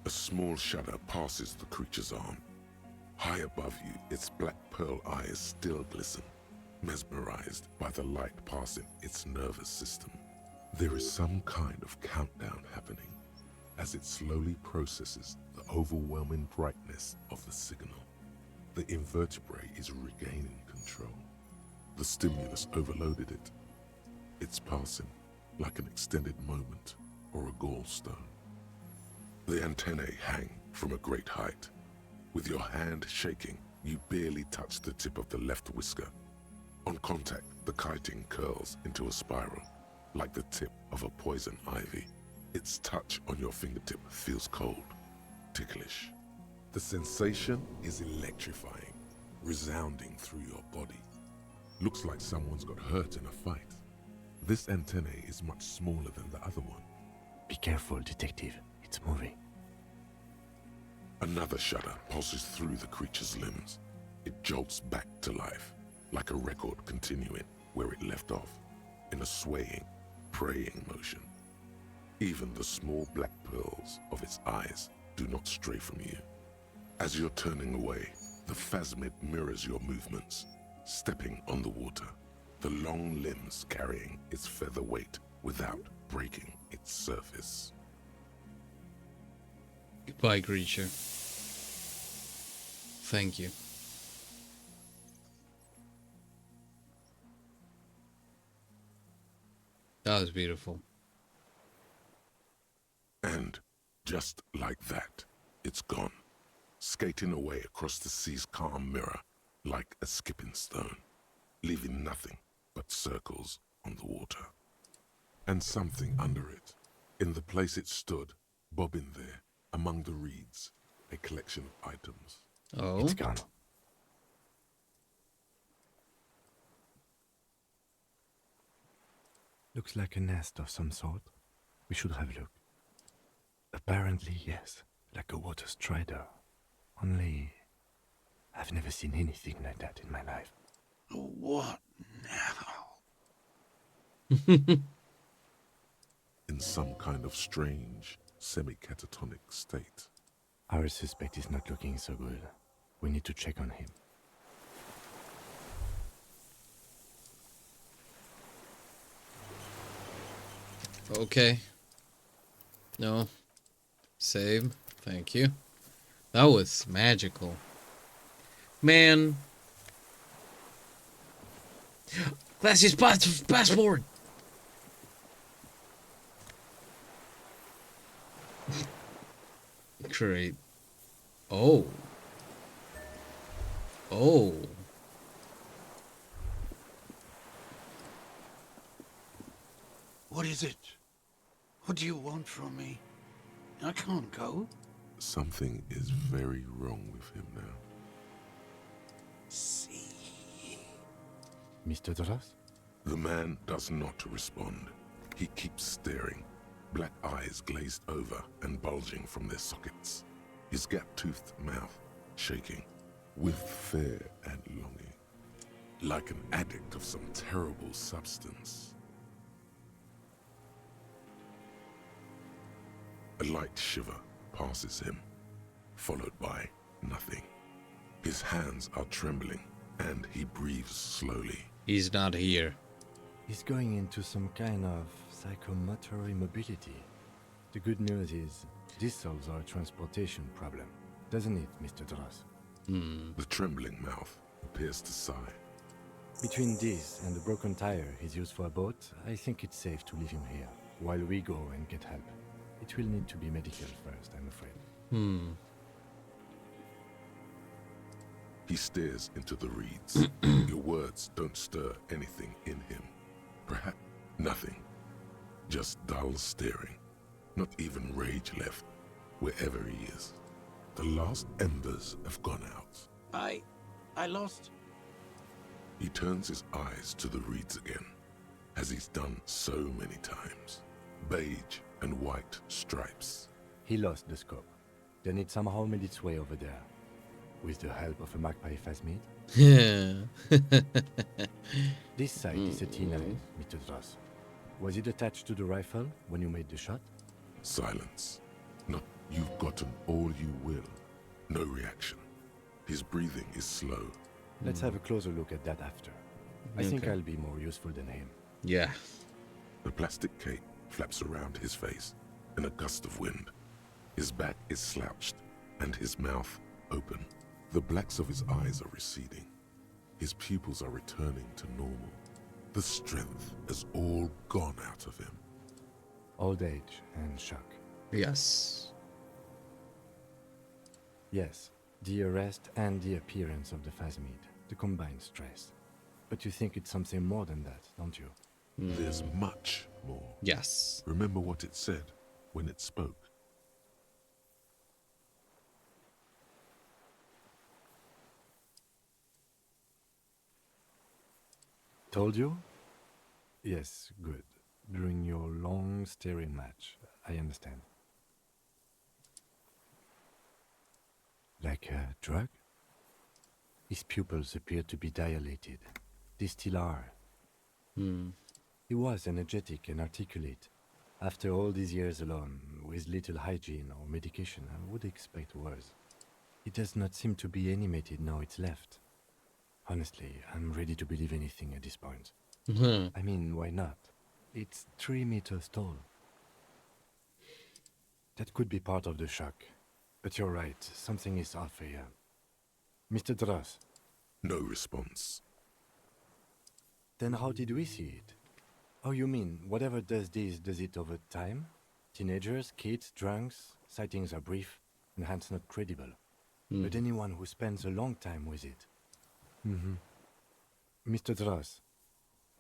A small shudder passes the creature's arm. High above you, its black pearl eyes still glisten, mesmerized by the light passing its nervous system. There is some kind of countdown happening as it slowly processes the overwhelming brightness of the signal. The invertebrate is regaining control. The stimulus overloaded it. It's passing like an extended moment or a gallstone. The antennae hang from a great height. With your hand shaking, you barely touch the tip of the left whisker. On contact, the chitin curls into a spiral, like the tip of a poison ivy. Its touch on your fingertip feels cold, ticklish. The sensation is electrifying, resounding through your body. Looks like someone's got hurt in a fight. This antennae is much smaller than the other one. Be careful, detective. It's moving. Another shudder pulses through the creature's limbs. It jolts back to life, like a record continuing where it left off, in a swaying, praying motion. Even the small black pearls of its eyes do not stray from you. As you're turning away, the Phasmid mirrors your movements, stepping on the water, the long limbs carrying its feather weight without breaking its surface. Goodbye, creature. Thank you. That was beautiful. And just like that, it's gone, skating away across the sea's calm mirror like a skipping stone, leaving nothing but circles on the water. And something under it, in the place it stood, bobbing there, among the reeds, a collection of items. Oh? It's gone. Looks like a nest of some sort. We should have a look. Apparently, yes, like a water strider. Only, I've never seen anything like that in my life. What now? In some kind of strange, semi-catatonic state. Our suspect is not looking so good. We need to check on him. Okay. No. Save. Thank you. That was magical. Man. Glassie's passport! Great. Oh. Oh. What is it? What do you want from me? I can't go. Something is very wrong with him now. See. Mr. Dross? The man does not respond. He keeps staring, black eyes glazed over and bulging from their sockets. His gap-toothed mouth shaking with fear and longing, like an addict of some terrible substance. A light shiver passes him, followed by nothing. His hands are trembling, and he breathes slowly. He's not here. He's going into some kind of psychomotor immobility. The good news is, this solves our transportation problem, doesn't it, Mr. Dross? The trembling mouth appears to sigh. Between this and the broken tire he's used for a boat, I think it's safe to leave him here, while we go and get help. It will need to be medical first, I'm afraid. He stares into the reeds. Your words don't stir anything in him. Perhaps nothing. Just dull staring. Not even rage left, wherever he is. The last embers have gone out. I lost. He turns his eyes to the reeds again, as he's done so many times. Beige and white stripes. He lost the scope. Then it somehow made its way over there. With the help of a magpie phasmid. Yeah. This sight is a T9, Mr. Dross. Was it attached to the rifle when you made the shot? Silence. Not you've gotten all you will. No reaction. His breathing is slow. Let's have a closer look at that after. I think Okay. I'll be more useful than him. Yeah. The plastic cape flaps around his face in a gust of wind. His back is slouched and his mouth open. The blacks of his eyes are receding. His pupils are returning to normal. The strength has all gone out of him. Old age and shock. Yes. Yes, the arrest and the appearance of the phasmid, the combined stress. But you think it's something more than that, don't you? There's much more. Yes. Remember what it said when it spoke. Told you? Yes, good. During your long staring match, I understand. Like a drug? His pupils appear to be dilated. They still are. He was energetic and articulate. After all these years alone, with little hygiene or medication, I would expect worse. He does not seem to be animated now it's left. Honestly, I'm ready to believe anything at this point. I mean, why not? It's 3 meters tall. That could be part of the shock. But you're right, something is off here. Mr. Dross, No response. then how did we see it? Oh, you mean, whatever does this, does it over time? Teenagers, kids, drunks, sightings are brief, and hence not credible. But anyone who spends a long time with it. Mr. Dross,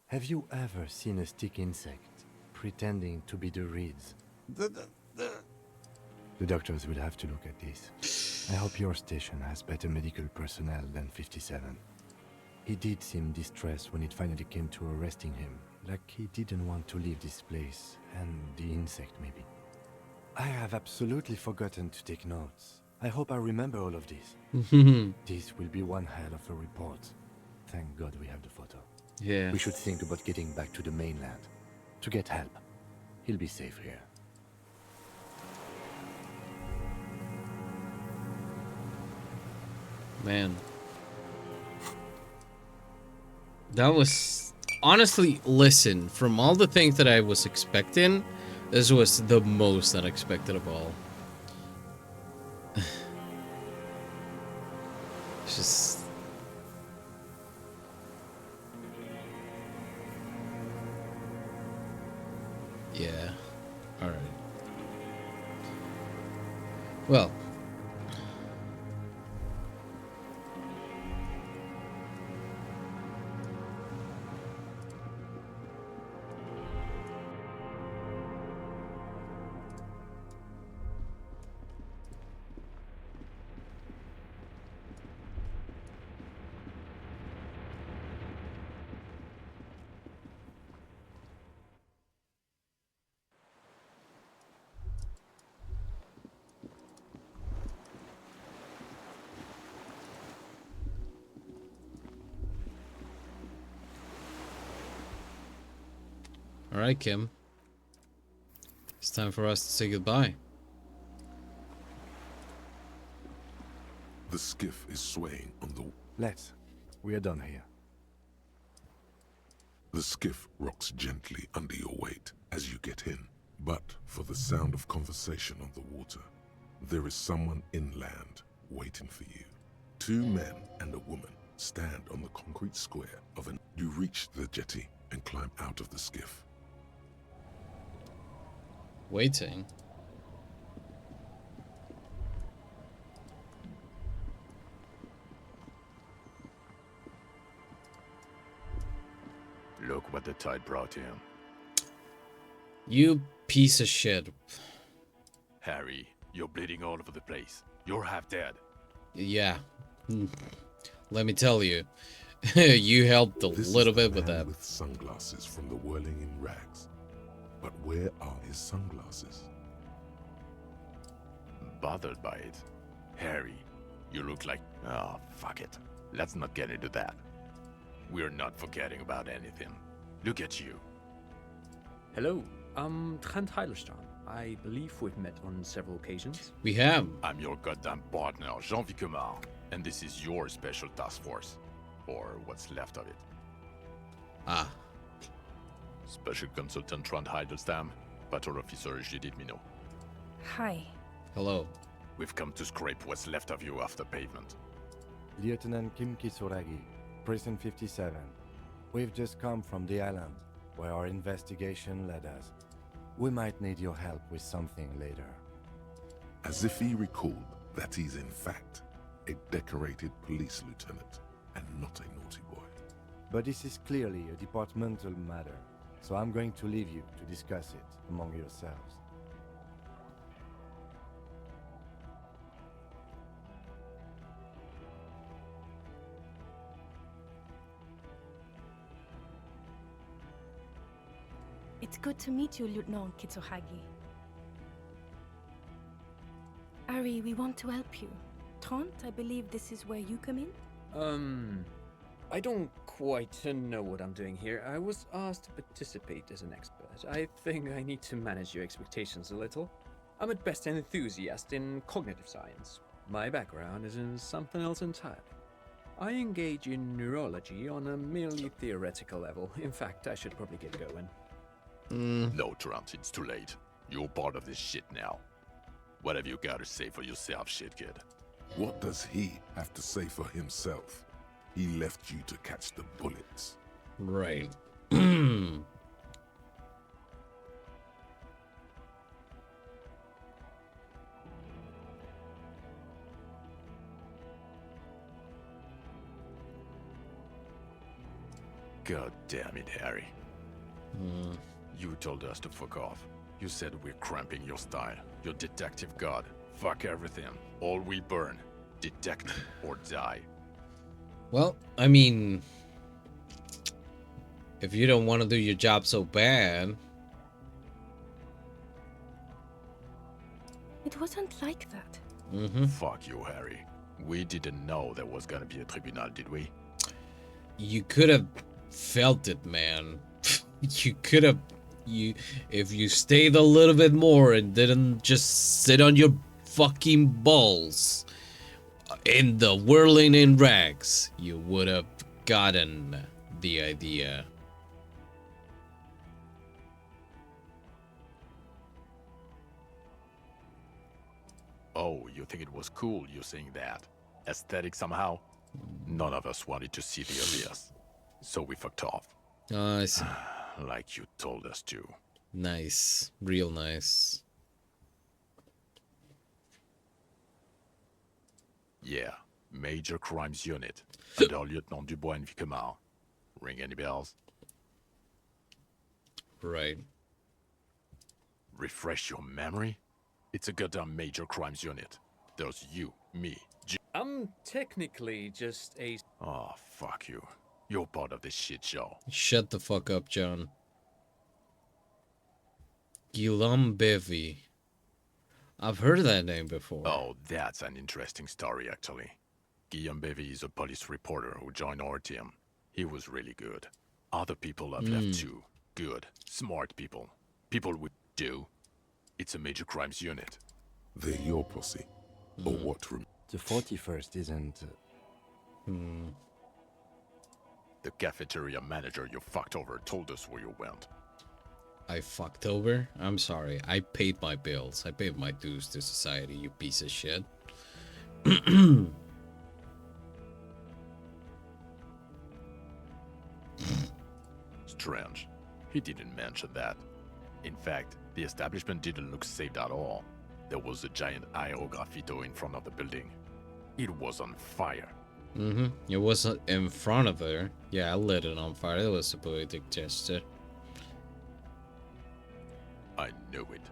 have you ever seen a stick insect pretending to be the reeds? The doctors will have to look at this. I hope your station has better medical personnel than 57. He did seem distressed when it finally came to arresting him, like he didn't want to leave this place, and the insect maybe. I have absolutely forgotten to take notes. I hope I remember all of this. This will be one hell of a report. Thank God we have the photo. Yeah. We should think about getting back to the mainland. To get help. He'll be safe here. Man. That was... Honestly, listen, from all the things that I was expecting, this was the most unexpected of all. It's just... Yeah. Alright. Well. Alright, Kim. It's time for us to say goodbye. The skiff is swaying on the... Let's. We are done here. The skiff rocks gently under your weight as you get in. But for the sound of conversation on the water, there is someone inland waiting for you. 2 men and a woman stand on the concrete square of an... You reach the jetty and climb out of the skiff. Waiting. Look what the tide brought him. You piece of shit. Harry, you're bleeding all over the place. You're half dead. Yeah. Let me tell you. You helped a This little is the bit with man that. with sunglasses from the whirling in rags. But where are his sunglasses? Bothered by it. Harry, you look like... Oh, fuck it. Let's not get into that. We're not forgetting about anything. Look at you. Hello, I'm Trent Heilerstein. I believe we've met on several occasions. We have. I'm your goddamn partner, Jean Vicomar, and this is your special task force. Or what's left of it. Ah. Special Consultant Trent Heilerstam, Patrol Officer Judith Minot. Hi. Hello. We've come to scrape what's left of you off the pavement. Lieutenant Kim Fishuragi, Prison 57. We've just come from the island, where our investigation led us. We might need your help with something later. As if he recalled that he's in fact a decorated police lieutenant and not a naughty boy. But this is clearly a departmental matter, so I'm going to leave you to discuss it among yourselves. It's good to meet you, Lieutenant Kitsuhagi. Ari, we want to help you. Trent, I believe this is where you come in? I don't quite know what I'm doing here. I was asked to participate as an expert. I think I need to manage your expectations a little. I'm at best an enthusiast in cognitive science. My background is in something else entirely. I engage in neurology on a merely theoretical level. In fact, I should probably get going. No, Trent, it's too late. You're part of this shit now. What have you got to say for yourself, shit kid? What does he have to say for himself? He left you to catch the bullets. Right. God damn it, Harry. You told us to fuck off. You said we're cramping your style. Your detective god. Fuck everything. All we burn. Detect or die. Well, I mean, if you don't want to do your job so bad. It wasn't like that. Fuck you, Harry. We didn't know there was gonna be a tribunal, did we? You could have felt it, man. You could have, if you stayed a little bit more and didn't just sit on your fucking balls in the whirling in rags, you would have gotten the idea. Oh, you think it was cool you saying that? Aesthetic somehow? None of us wanted to see the obvious. So we fucked off. I see. Like you told us to. Nice. Real nice. Yeah, Major Crimes Unit. Under Lieutenant Dubois and Vicomar. Ring any bells? Right. Refresh your memory? It's a goddamn Major Crimes Unit. There's you, me, I'm technically just a... Oh, fuck you. You're part of this shit show. Shut the fuck up, John. Guillaume Bevy. I've heard of that name before. Oh, that's an interesting story, actually. Guillaume Bevy is a police reporter who joined our team. He was really good. Other people have left too. Good, smart people. People with do. It's a major crimes unit. They're your posse. Or what rem- The 41st isn't... The cafeteria manager you fucked over told us where you went. I fucked over? I'm sorry. I paid my bills. I paid my dues to society, you piece of shit. Strange. He didn't mention that. In fact, the establishment didn't look safe at all. There was a giant aerograffito in front of the building. It was on fire. It wasn't in front of her. Yeah, I lit it on fire. That was a poetic gesture. I knew it.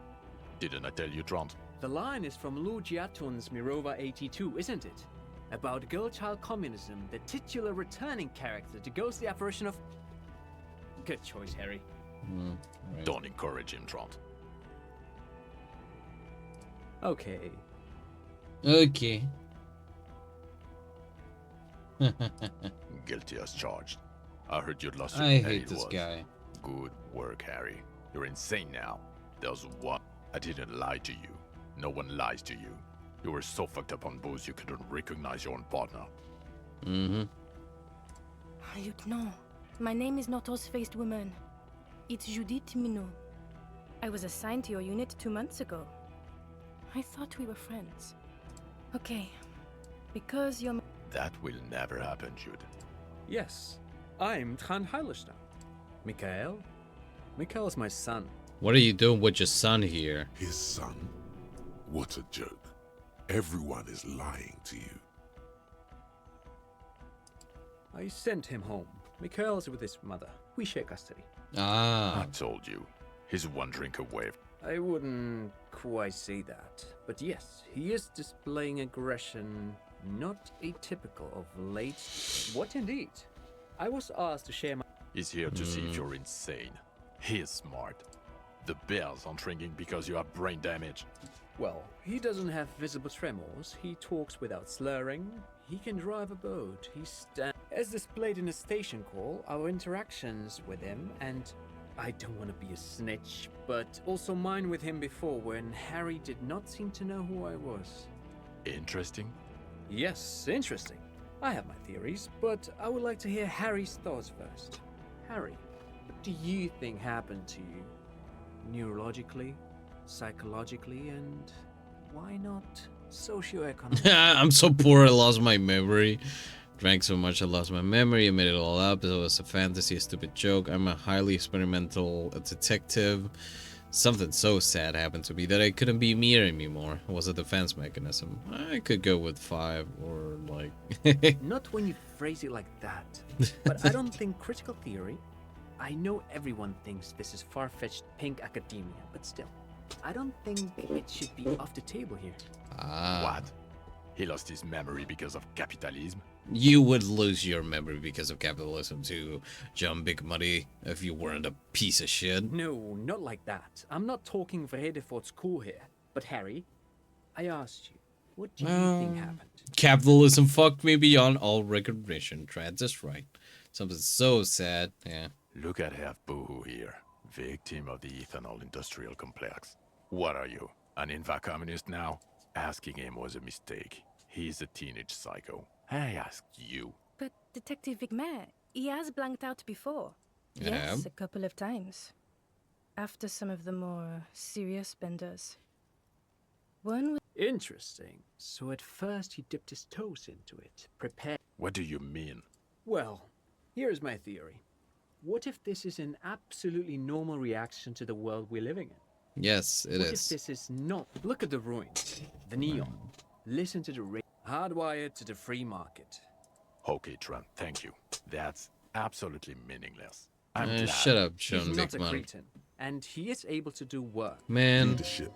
Didn't I tell you, Trant? The line is from Lu Jiatun's Mirova 82, isn't it? About girl-child communism, the titular returning character to ghost the apparition of... Good choice, Harry. Right. Don't encourage him, Trant. Okay. Okay. Guilty as charged. I heard you'd lost your I head, hate it this was. guy. Good work, Harry. You're insane now. There's one. I didn't lie to you. No one lies to you. You were so fucked up on booze you couldn't recognize your own partner. Lieutenant, my name is not Oz-faced woman. It's Judith Minot. I was assigned to your unit 2 months ago. I thought we were friends. Okay, because you're... That will never happen, Jude. Yes, I'm Tran Heilerstein. Mikhail? Mikhail is my son. What are you doing with your son here? His son? What a joke. Everyone is lying to you. I sent him home. Mikhail is with his mother. We share custody. Ah. I told you. He's one drink away. I wouldn't quite say that. But yes, he is displaying aggression not atypical of late. What indeed? I was asked to share my... He's here to see if you're insane. He is smart. The bells aren't ringing because you have brain damage. Well, he doesn't have visible tremors. He talks without slurring. He can drive a boat. He stands... As displayed in the station call, our interactions with him, and I don't want to be a snitch, but also mine with him before when Harry did not seem to know who I was. Interesting? Yes, interesting. I have my theories, but I would like to hear Harry's thoughts first. Harry, what do you think happened to you? Neurologically, psychologically, and why not socioeconomically? I'm so poor I lost my memory. Drank so much I lost my memory. I made it all up. It was a fantasy, a stupid joke. I'm a highly experimental detective. Something so sad happened to me that I couldn't be me anymore. It was a defense mechanism. I could go with 5 or like... Not when you phrase it like that. But I don't think critical theory... I know everyone thinks this is far-fetched pink academia, but still, I don't think it should be off the table here. What? He lost his memory because of capitalism? You would lose your memory because of capitalism too, John Big Money, if you weren't a piece of shit. No, not like that. I'm not talking Vrede for school here. But Harry, I asked you, what do you think happened? Capitalism fucked me beyond all recognition. Trad is right. Something so sad, yeah. Look at half Boohoo here, victim of the ethanol industrial complex. What are you, an inva communist now? Asking him was a mistake. He's a teenage psycho. I asked you. But Detective Vigmer, he has blanked out before. Yeah. Yes, a couple of times. After some of the more serious benders. One was... Interesting. So at first he dipped his toes into it, prepared... What do you mean? Well, here's my theory. What if this is an absolutely normal reaction to the world we're living in? Yes, it What if is. this is not? Look at the ruins, the neon. Listen to the radio. Hardwired to the free market. Okay, Trent, thank you. That's absolutely meaningless. I'm glad. Shut up, He's John not Big a Money. cretin, and he is able to do work. Man, Leadership.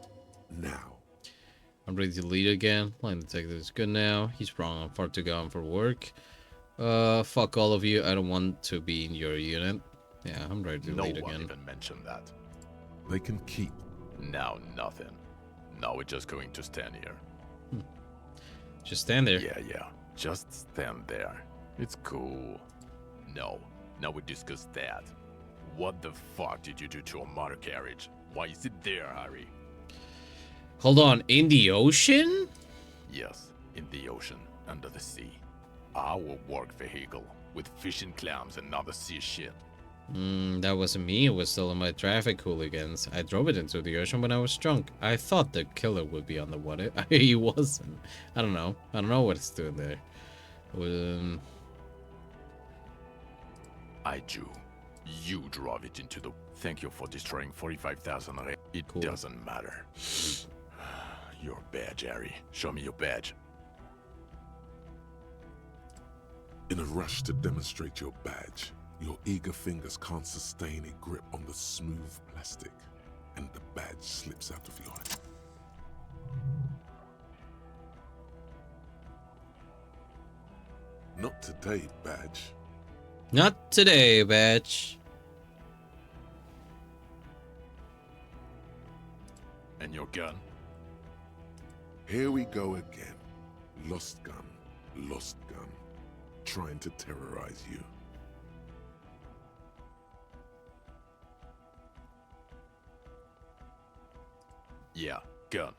Now. I'm ready to lead again. Line detective is good now. He's wrong. I'm far too gone for work. Fuck all of you. I don't want to be in your unit. Yeah, I'm ready to No lead one again. even mentioned that. They can keep. Now nothing. Now we're just going to stand here. Just stand there. Yeah. Just stand there. It's cool. No. Now we discuss that. What the fuck did you do to a motor carriage? Why is it there, Harry? Hold on, in the ocean? Yes, in the ocean, under the sea. Our work vehicle, with fishing clams and other sea shit. That wasn't me. It was still in my traffic hooligans. I drove it into the ocean when I was drunk. I thought the killer would be on the water. He wasn't. I don't know. I don't know what it's doing there. I do. You drove it into the... Thank you for destroying 45,000. It Cool. doesn't matter. Your badge, Harry. Show me your badge. In a rush to demonstrate your badge, your eager fingers can't sustain a grip on the smooth plastic, and the badge slips out of your hand. Not today, badge. Not today, bitch. And your gun? Here we go again. Lost gun, trying to terrorize you. Yeah, gun.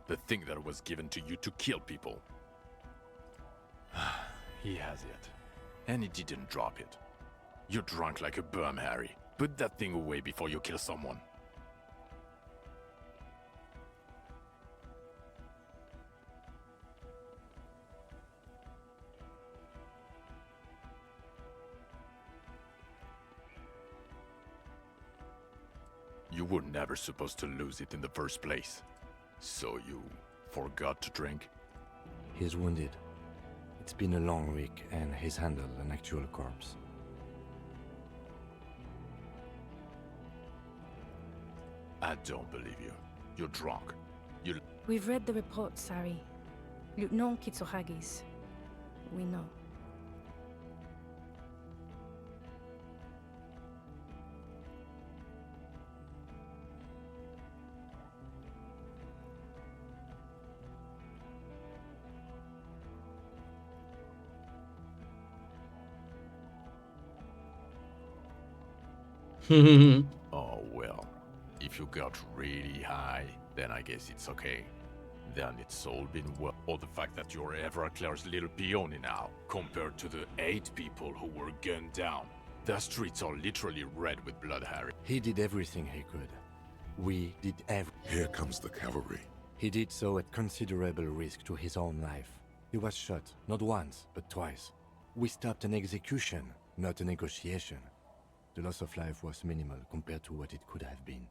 The thing that was given to you to kill people. He has it. And he didn't drop it. You're drunk like a bum, Harry. Put that thing away before you kill someone. You were never supposed to lose it in the first place. So you forgot to drink? He's wounded. It's been a long week, and he's handled an actual corpse. I don't believe you. You're drunk. You... We've read the report, Sari. Lieutenant Fishuragi's. We know. Oh, well. If you got really high, then I guess it's okay. Then it's all been well. Or the fact that you're Everclear's little peony now, compared to the 8 people who were gunned down. The streets are literally red with blood, Harry. He did everything he could. We did Here comes the cavalry. He did so at considerable risk to his own life. He was shot, not once, but twice. We stopped an execution, not a negotiation. The loss of life was minimal compared to what it could have been.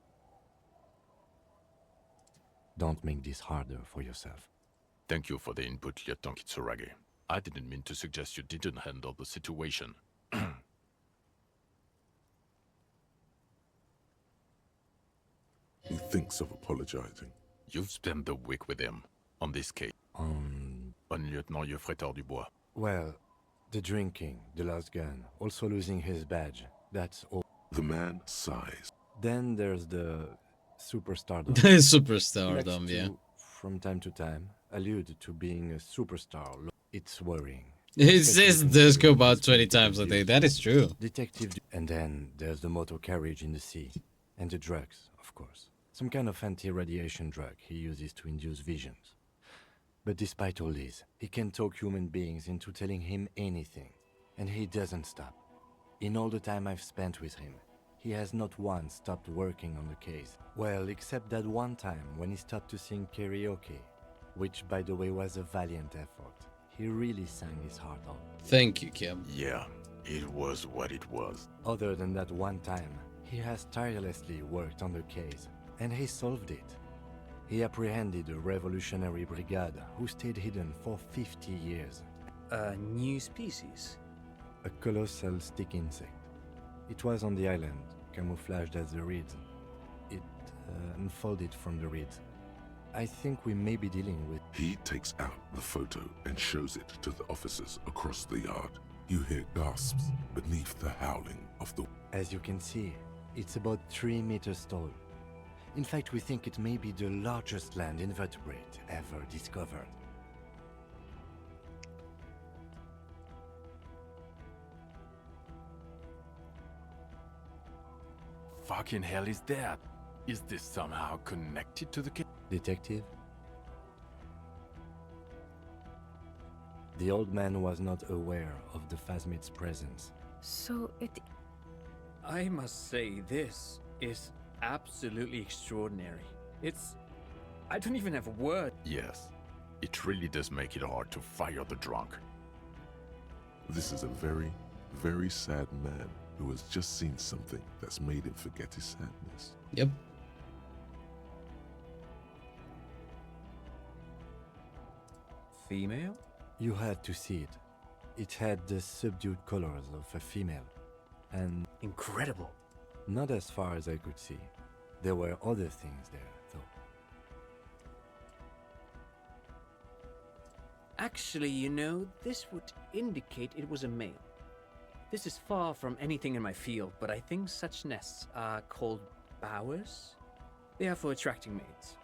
Don't make this harder for yourself. Thank you for the input, Lieutenant Fishuragi. I didn't mean to suggest you didn't handle the situation. He thinks of apologizing. You've spent the week with him, on this case. On Lieutenant Geoffrey Dubois. Well, the drinking, the lost gun, also losing his badge, that's all. The man sighs. Then there's the superstardom. Superstardom, yeah. From time to time, allude to being a superstar. It's worrying. It says this go about 20 times a day. That is true. Detective. And then there's the motor carriage in the sea. And the drugs, of course. Some kind of anti-radiation drug he uses to induce visions. But despite all this, he can talk human beings into telling him anything. And he doesn't stop. In all the time I've spent with him, he has not once stopped working on the case. Well, except that one time when he stopped to sing karaoke, which by the way was a valiant effort. He really sang his heart out. Thank you, Kim. Yeah, it was what it was. Other than that one time, he has tirelessly worked on the case, and he solved it. He apprehended a revolutionary brigade who stayed hidden for 50 years. A new species? A colossal stick insect. It was on the island, camouflaged as the reeds. It unfolded from the reeds. I think we may be dealing with... He takes out the photo and shows it to the officers across the yard. You hear gasps beneath the howling of the... As you can see, it's about 3 meters tall. In fact, we think it may be the largest land invertebrate ever discovered. fucking hell is that? Is this somehow connected to the case? Detective? The old man was not aware of the Phasmid's presence. So it. I must say, this is absolutely extraordinary. I don't even have words. Yes. It really does make it hard to fire the drunk. This is a very, very sad man who has just seen something that's made him forget his sadness. Yep. Female? You had to see it. It had the subdued colors of a female. And Incredible. not as far as I could see. There were other things there, though. Actually, this would indicate it was a male. This is far from anything in my field, but I think such nests are called bowers. They are for attracting mates.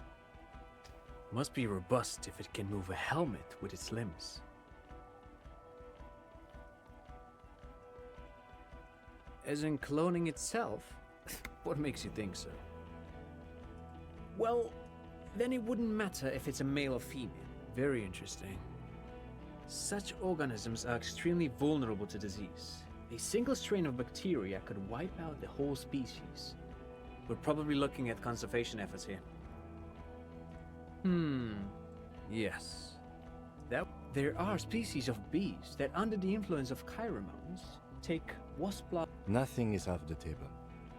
Must be robust if it can move a helmet with its limbs. As in cloning itself? What makes you think so? Well, then it wouldn't matter if it's a male or female. Very interesting. Such organisms are extremely vulnerable to disease. A single strain of bacteria could wipe out the whole species. We're probably looking at conservation efforts here. Yes. There are species of bees that, under the influence of pheromones, take wasp blood. Nothing is off the table.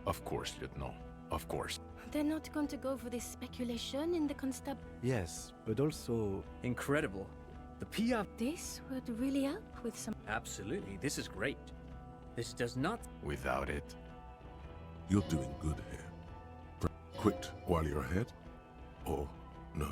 Of course, Lieutenant. Of course. They're not going to go for this speculation in the constab. Yes, but also... Incredible. The PR. This would really help with some. Absolutely, this is great. This does not. Without it, You're doing good here. Quit while you're ahead? Or no?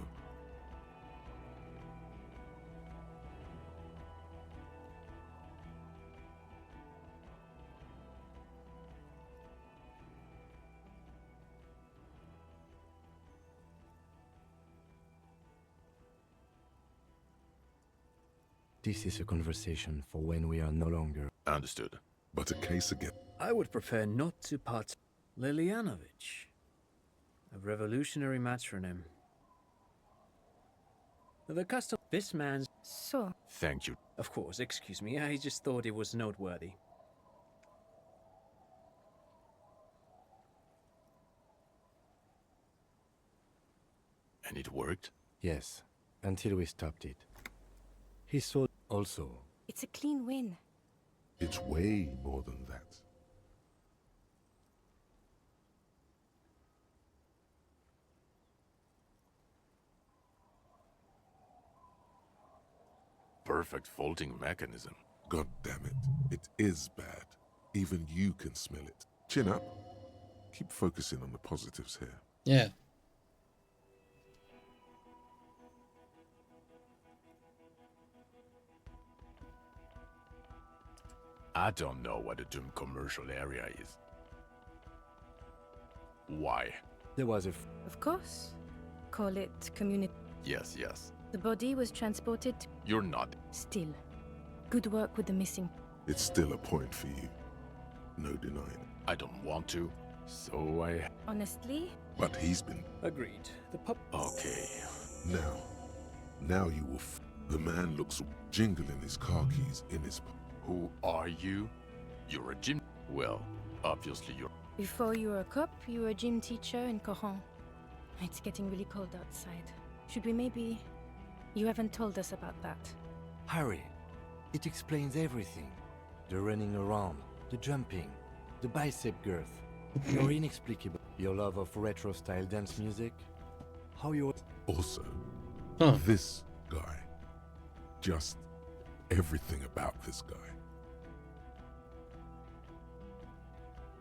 This is a conversation for when we are no longer... understood. But a case again. I would prefer not to part. Lilianovich. A revolutionary matronym. The custom. This man's. So, Thank you. Of course, excuse me, I just thought it was noteworthy. And it worked? Yes, until we stopped it. He saw also... it's a clean win. It's way more than that. Perfect faulting mechanism. God damn it. It is bad. Even you can smell it. Chin up. Keep focusing on the positives here. Yeah. I don't know what a Doom commercial area is. Why? There was a... Of course. Call it community. Yes, yes. The body was transported. You're not. Still. Good work with the missing. It's still a point for you. No denying. I don't want to, so I... Honestly, But he's been... Agreed. The pup. Okay. Now you will... The man looks jingling his car keys in his... Who are you? You're a gym... Well, obviously you're... before you were a cop, you were a gym teacher in Coron. It's getting really cold outside. Should we maybe... You haven't told us about that. Harry, it explains everything. The running around, the jumping, the bicep girth, your inexplicable... Your love of retro-style dance music, how you... Also, Huh. this guy. Just everything about this guy.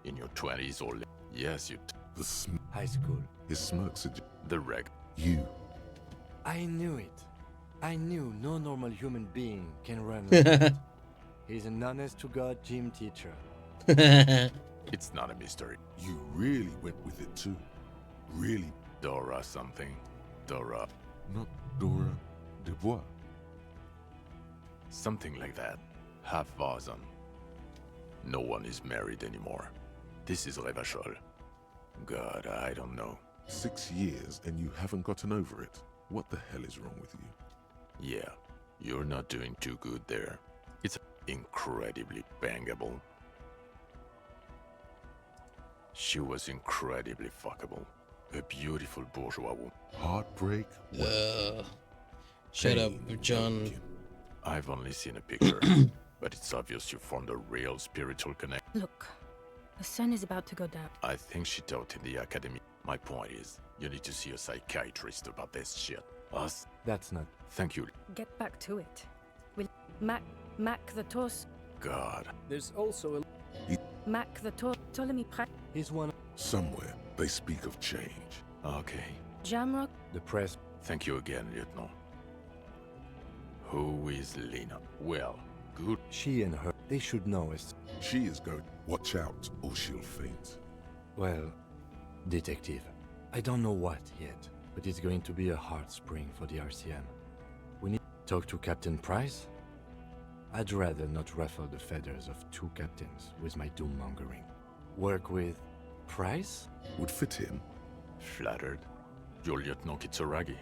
In your 20s or... Yes, you... The High school. his smirk suggests The reg... you. I knew it. I knew no normal human being can run like that. He's an honest-to-God gym teacher. It's not a mystery. You really went with it too. Really. Dora something. Dora... Not Dora Dubois. Something like that. Half Vazan. No one is married anymore. This is Revachol. God, I don't know. 6 years and you haven't gotten over it. What the hell is wrong with you? Yeah, you're not doing too good there. It's incredibly bangable. She was incredibly fuckable. A beautiful bourgeois woman. Heartbreak? Shut up, Pain, John. Kim. I've only seen a picture, but it's obvious you formed a real spiritual connection. Look, the sun is about to go down. I think she taught in the academy. My point is, you need to see a psychiatrist about this shit. Us? That's not... Thank you. Get back to it. Will Mac the Tos... God. There's also a... Mac the Tos... Ptolemy Pratt... He's one... Somewhere they speak of change. Okay. Jamrock... The press... Thank you again, Lieutenant. Who is Lena? Well, good. She and her... They should know us. She is going. Watch out, or she'll faint. Well, detective. I don't know what yet, but it's going to be a hard spring for the RCM. We need to talk to Captain Price. I'd rather not ruffle the feathers of 2 captains with my doom-mongering. Work with Price? Would fit him. Flattered. You're Lieutenant Fishuragi.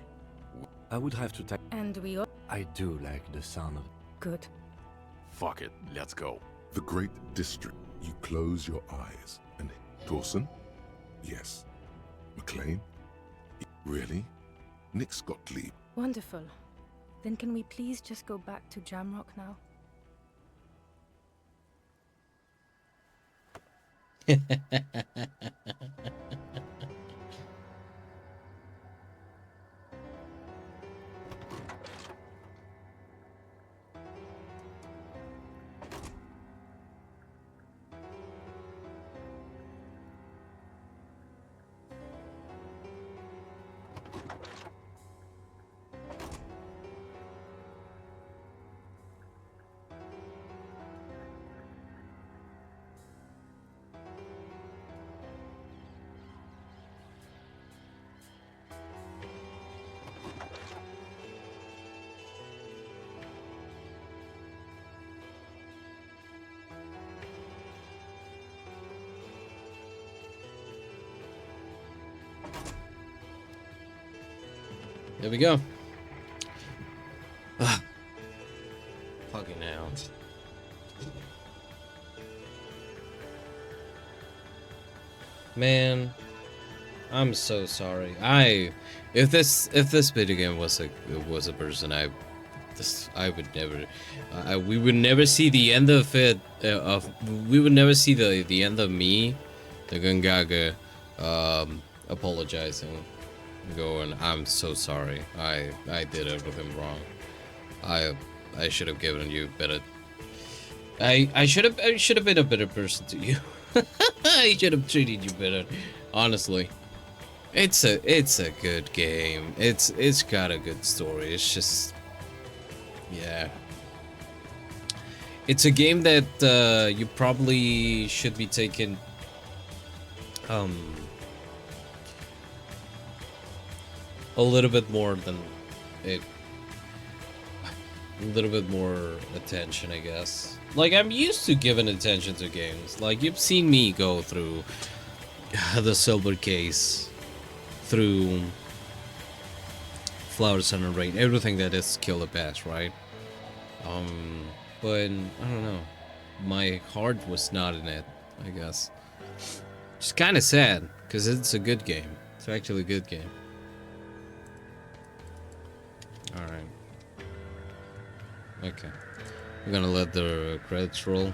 I would have to take... And we all... I do like the sound of... Good. Fuck it, let's go. The Great District. You close your eyes and... Dawson? Yes. McLean? Really? Nick Gottlieb? Wonderful. Then can we please just go back to Jamrock now? There we go. Fucking hell. Man, I'm so sorry. If this video game was a person, I would never, we would never see the end of it. We would never see the end of me, the Gungaga, apologizing, going, I'm so sorry. I did everything wrong. I should have given you better. I should have been a better person to you. I should have treated you better. Honestly, it's a good game. It's got a good story. It's just, yeah. It's a game that you probably should be taking a little bit more than it. A little bit more attention, I guess. Like, I'm used to giving attention to games. Like, you've seen me go through the Silver Case, through Flower, Sun, and Rain, everything that is Kill the Past, right? But, I don't know. My heart was not in it, I guess. It's kind of sad, because it's a good game. It's actually a good game. Alright. Okay. We're gonna let the credits roll.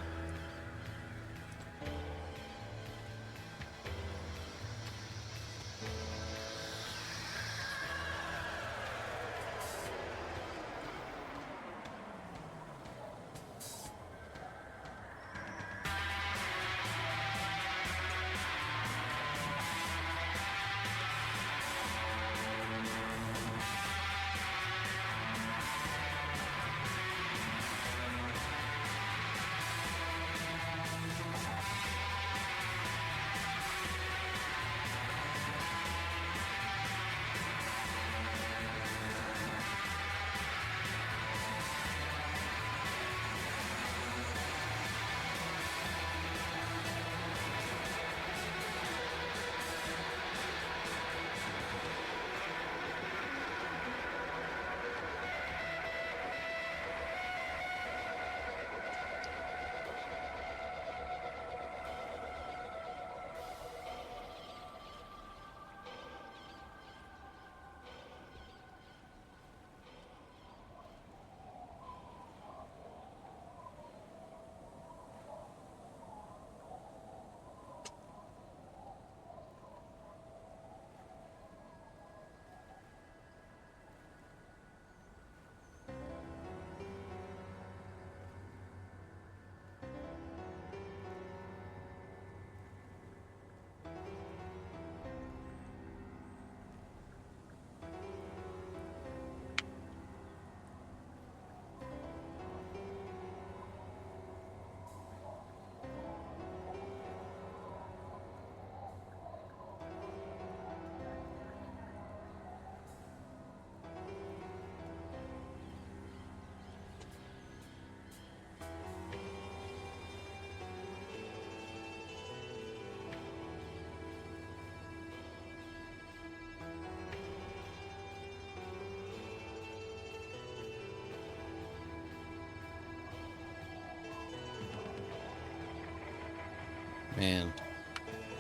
Man.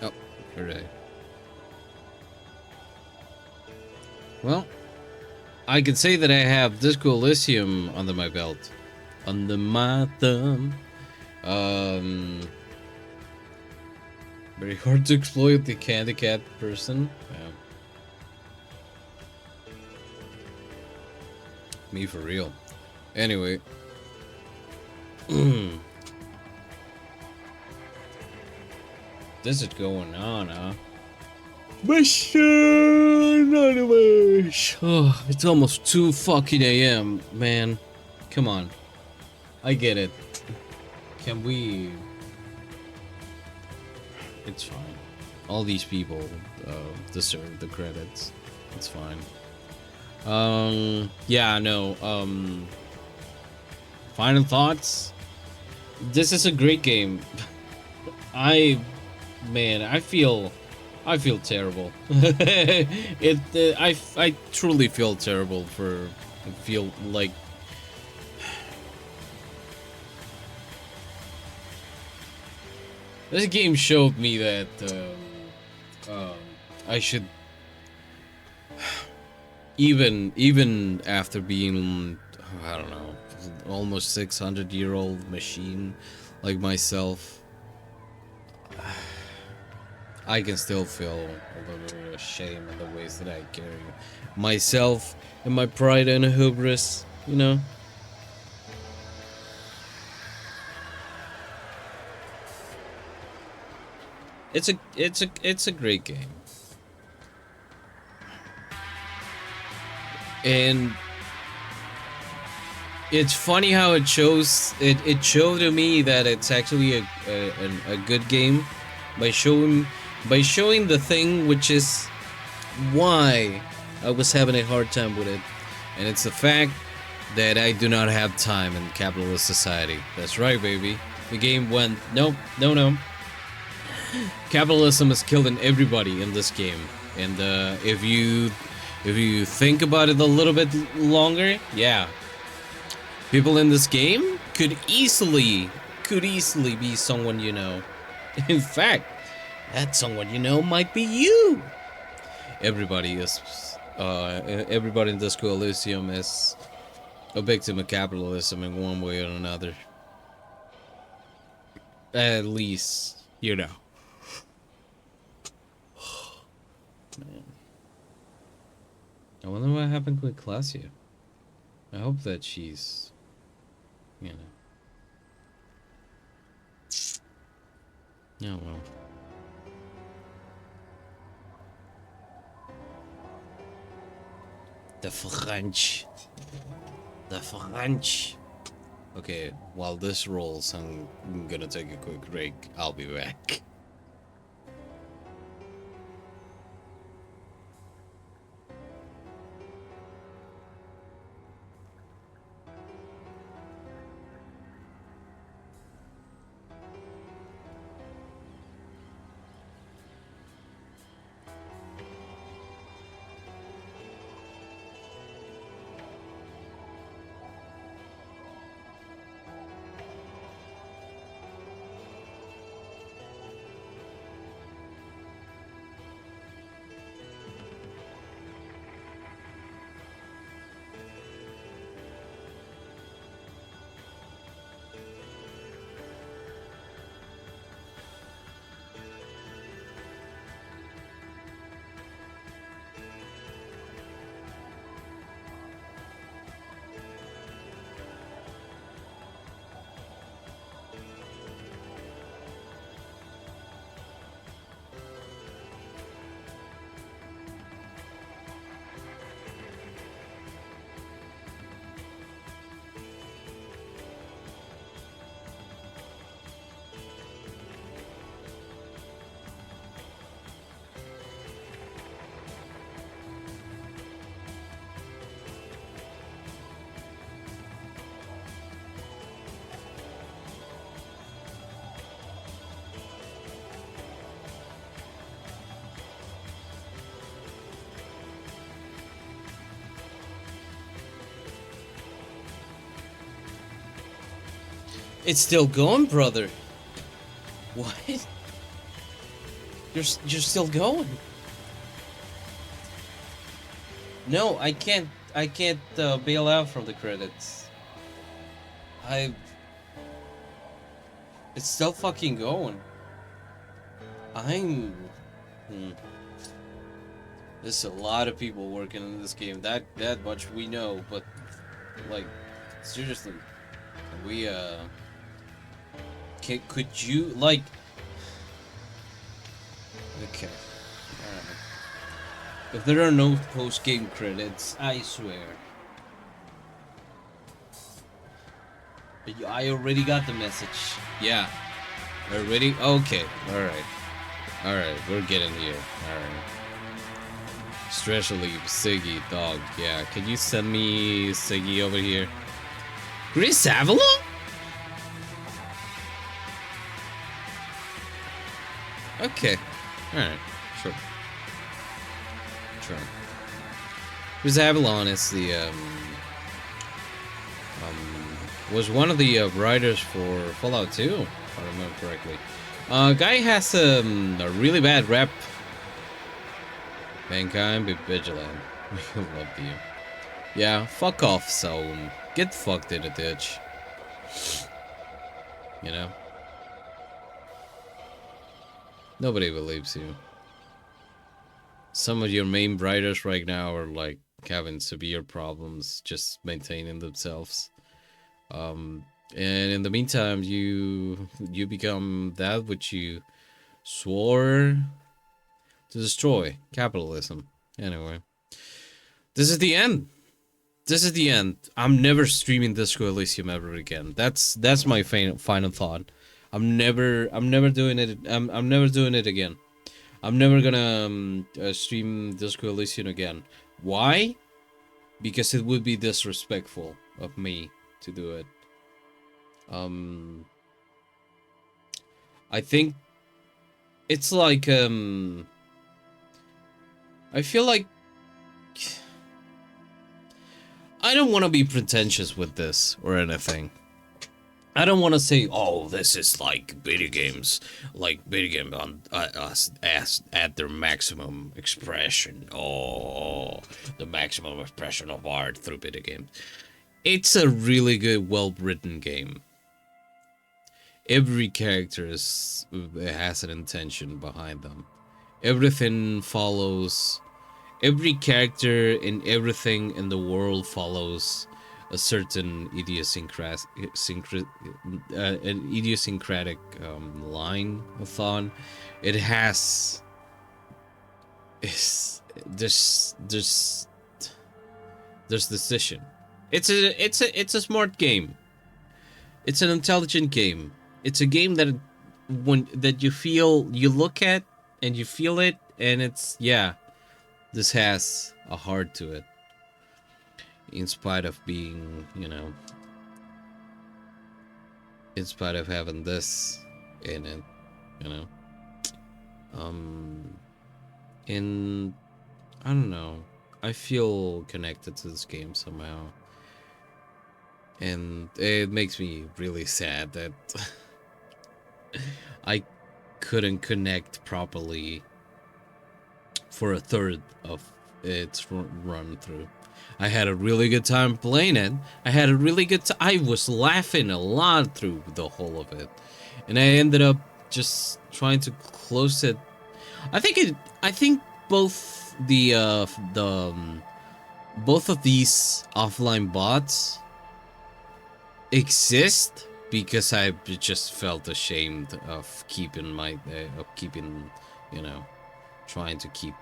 Oh, hooray. Well, I can say that I have Disco Elysium under my belt. Under my thumb. Very hard to exploit the candy cat person. Yeah. Me for real. Anyway. This is going on, huh? Mission Animation. Oh, it's almost 2 fucking a.m. Man, come on. I get it. Can we? It's fine. All these people deserve the credits. It's fine. Yeah, no. Final thoughts. This is a great game. I feel terrible. I truly feel terrible for. I feel like. This game showed me that I should, even after being, I don't know, almost 600-year-old machine like myself, I can still feel a little bit of shame in the ways that I carry myself and my pride and hubris, you know. It's a great game. And it's funny how it showed to me that it's actually a good game by showing the thing which is why I was having a hard time with it, and it's the fact that I do not have time in capitalist society. That's right, baby. The game went no. Capitalism is killing everybody in this game, and if you think about it a little bit longer, yeah, people in this game could easily be someone you know. In fact, that someone you know might be you. Everybody in Disco Elysium is a victim of capitalism in one way or another. At least, you know. Man. I wonder what happened with Claudia. I hope that she's, you know. Oh well. The French. Okay, while this rolls, I'm gonna take a quick break. I'll be back. It's still going, brother. What? You're still going. No, I can't. I can't bail out from the credits. It's still fucking going. There's a lot of people working in this game. That much we know, but like seriously, we could you like okay. Alright. If there are no post-game credits, I swear. I already got the message. Yeah. Already? Okay. Alright. Alright, we're getting here. Alright. Stress relief, Siggy, dog. Yeah, can you send me Siggy over here? Chris Avalon? Okay. Alright, sure. Sure. Chris Avalon is the, was one of the writers for Fallout 2, if I remember correctly. Guy has a really bad rep. Mankind, be vigilant. We love you. Yeah, fuck off, so get fucked in a ditch. You know? Nobody believes you. Some of your main writers right now are like having severe problems just maintaining themselves. And in the meantime, you become that which you swore to destroy, capitalism. Anyway, this is the end. This is the end. I'm never streaming Disco Elysium ever again. That's my final thought. I'm never doing it. I'm never doing it again. I'm never gonna stream Disco Elysium again. Why? Because it would be disrespectful of me to do it. I think it's like I feel like I don't want to be pretentious with this or anything. I don't want to say, oh, this is like video games on at their maximum expression. Oh, the maximum expression of art through video games. It's a really good, well-written game. Every character has an intention behind them. Everything follows. Every character in everything in the world follows a certain idiosyncratic line of thought. It has. There's decision. It's a smart game. It's an intelligent game. It's a game that you look at and you feel it, and it's, yeah, this has a heart to it. In spite of being, in spite of having this in it, and I don't know, I feel connected to this game somehow. And it makes me really sad that I couldn't connect properly for a third of its run through. I had a really good time playing it. I was laughing a lot through the whole of it. And I ended up just trying to close it. I think both both of these offline bots exist because I just felt ashamed of keeping trying to keep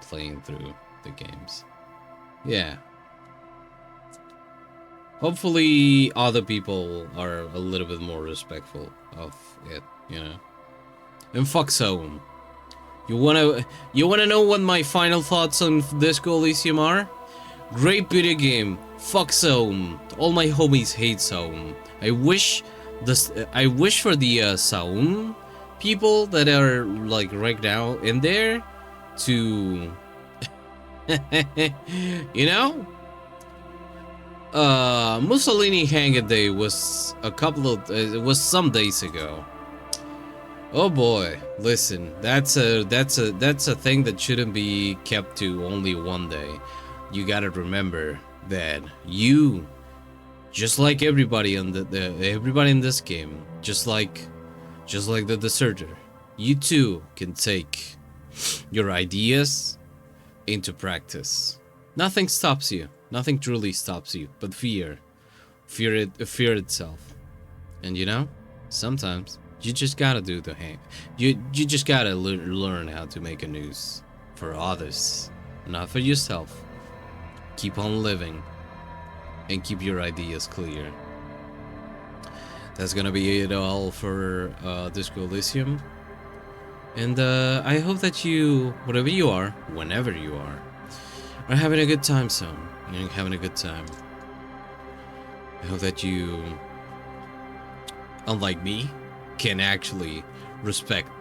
playing through the games. Yeah. Hopefully other people are a little bit more respectful of it, And fuck Soam. You wanna know what my final thoughts on Disco Elysium are? Great video game. Fuck Soam. All my homies hate Soam. I wish for the Soam people that are like right now in there to Mussolini Hanged Day was it was some days ago. Oh boy, listen, that's a thing that shouldn't be kept to only one day. You gotta remember that you, just like everybody on everybody in this game, just like the deserter, you too can take your ideas into practice. Nothing stops you. Nothing truly stops you, but fear itself. And you know, sometimes you just gotta do the hand. You just gotta learn how to make a noose for others, not for yourself. Keep on living and keep your ideas clear. That's gonna be it all for Disco Elysium. And I hope that you, whatever you are, whenever you are having a good time, son. You're having a good time. I hope that you, unlike me, can actually respect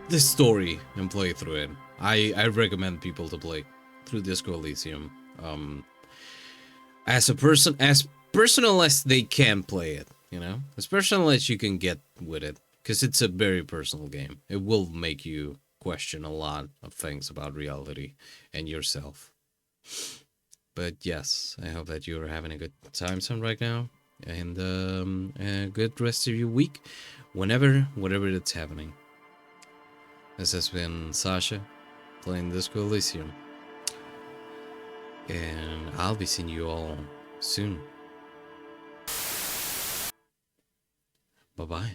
this story and play through it. I recommend people to play through Disco Elysium. As personal as they can play it, you know? As personal as you can get with it. Because it's a very personal game. It will make you question a lot of things about reality and yourself. But yes, I hope that you're having a good time son right now. And a good rest of your week. Whatever it's happening. This has been Sasha playing Disco Elysium. And I'll be seeing you all soon. Bye-bye.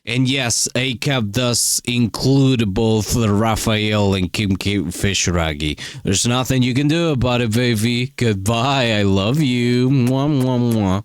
And yes, ACAP does include both Raphael and Kim Fishuragi. There's nothing you can do about it, baby. Goodbye. I love you. Mwah, mwah, mwah.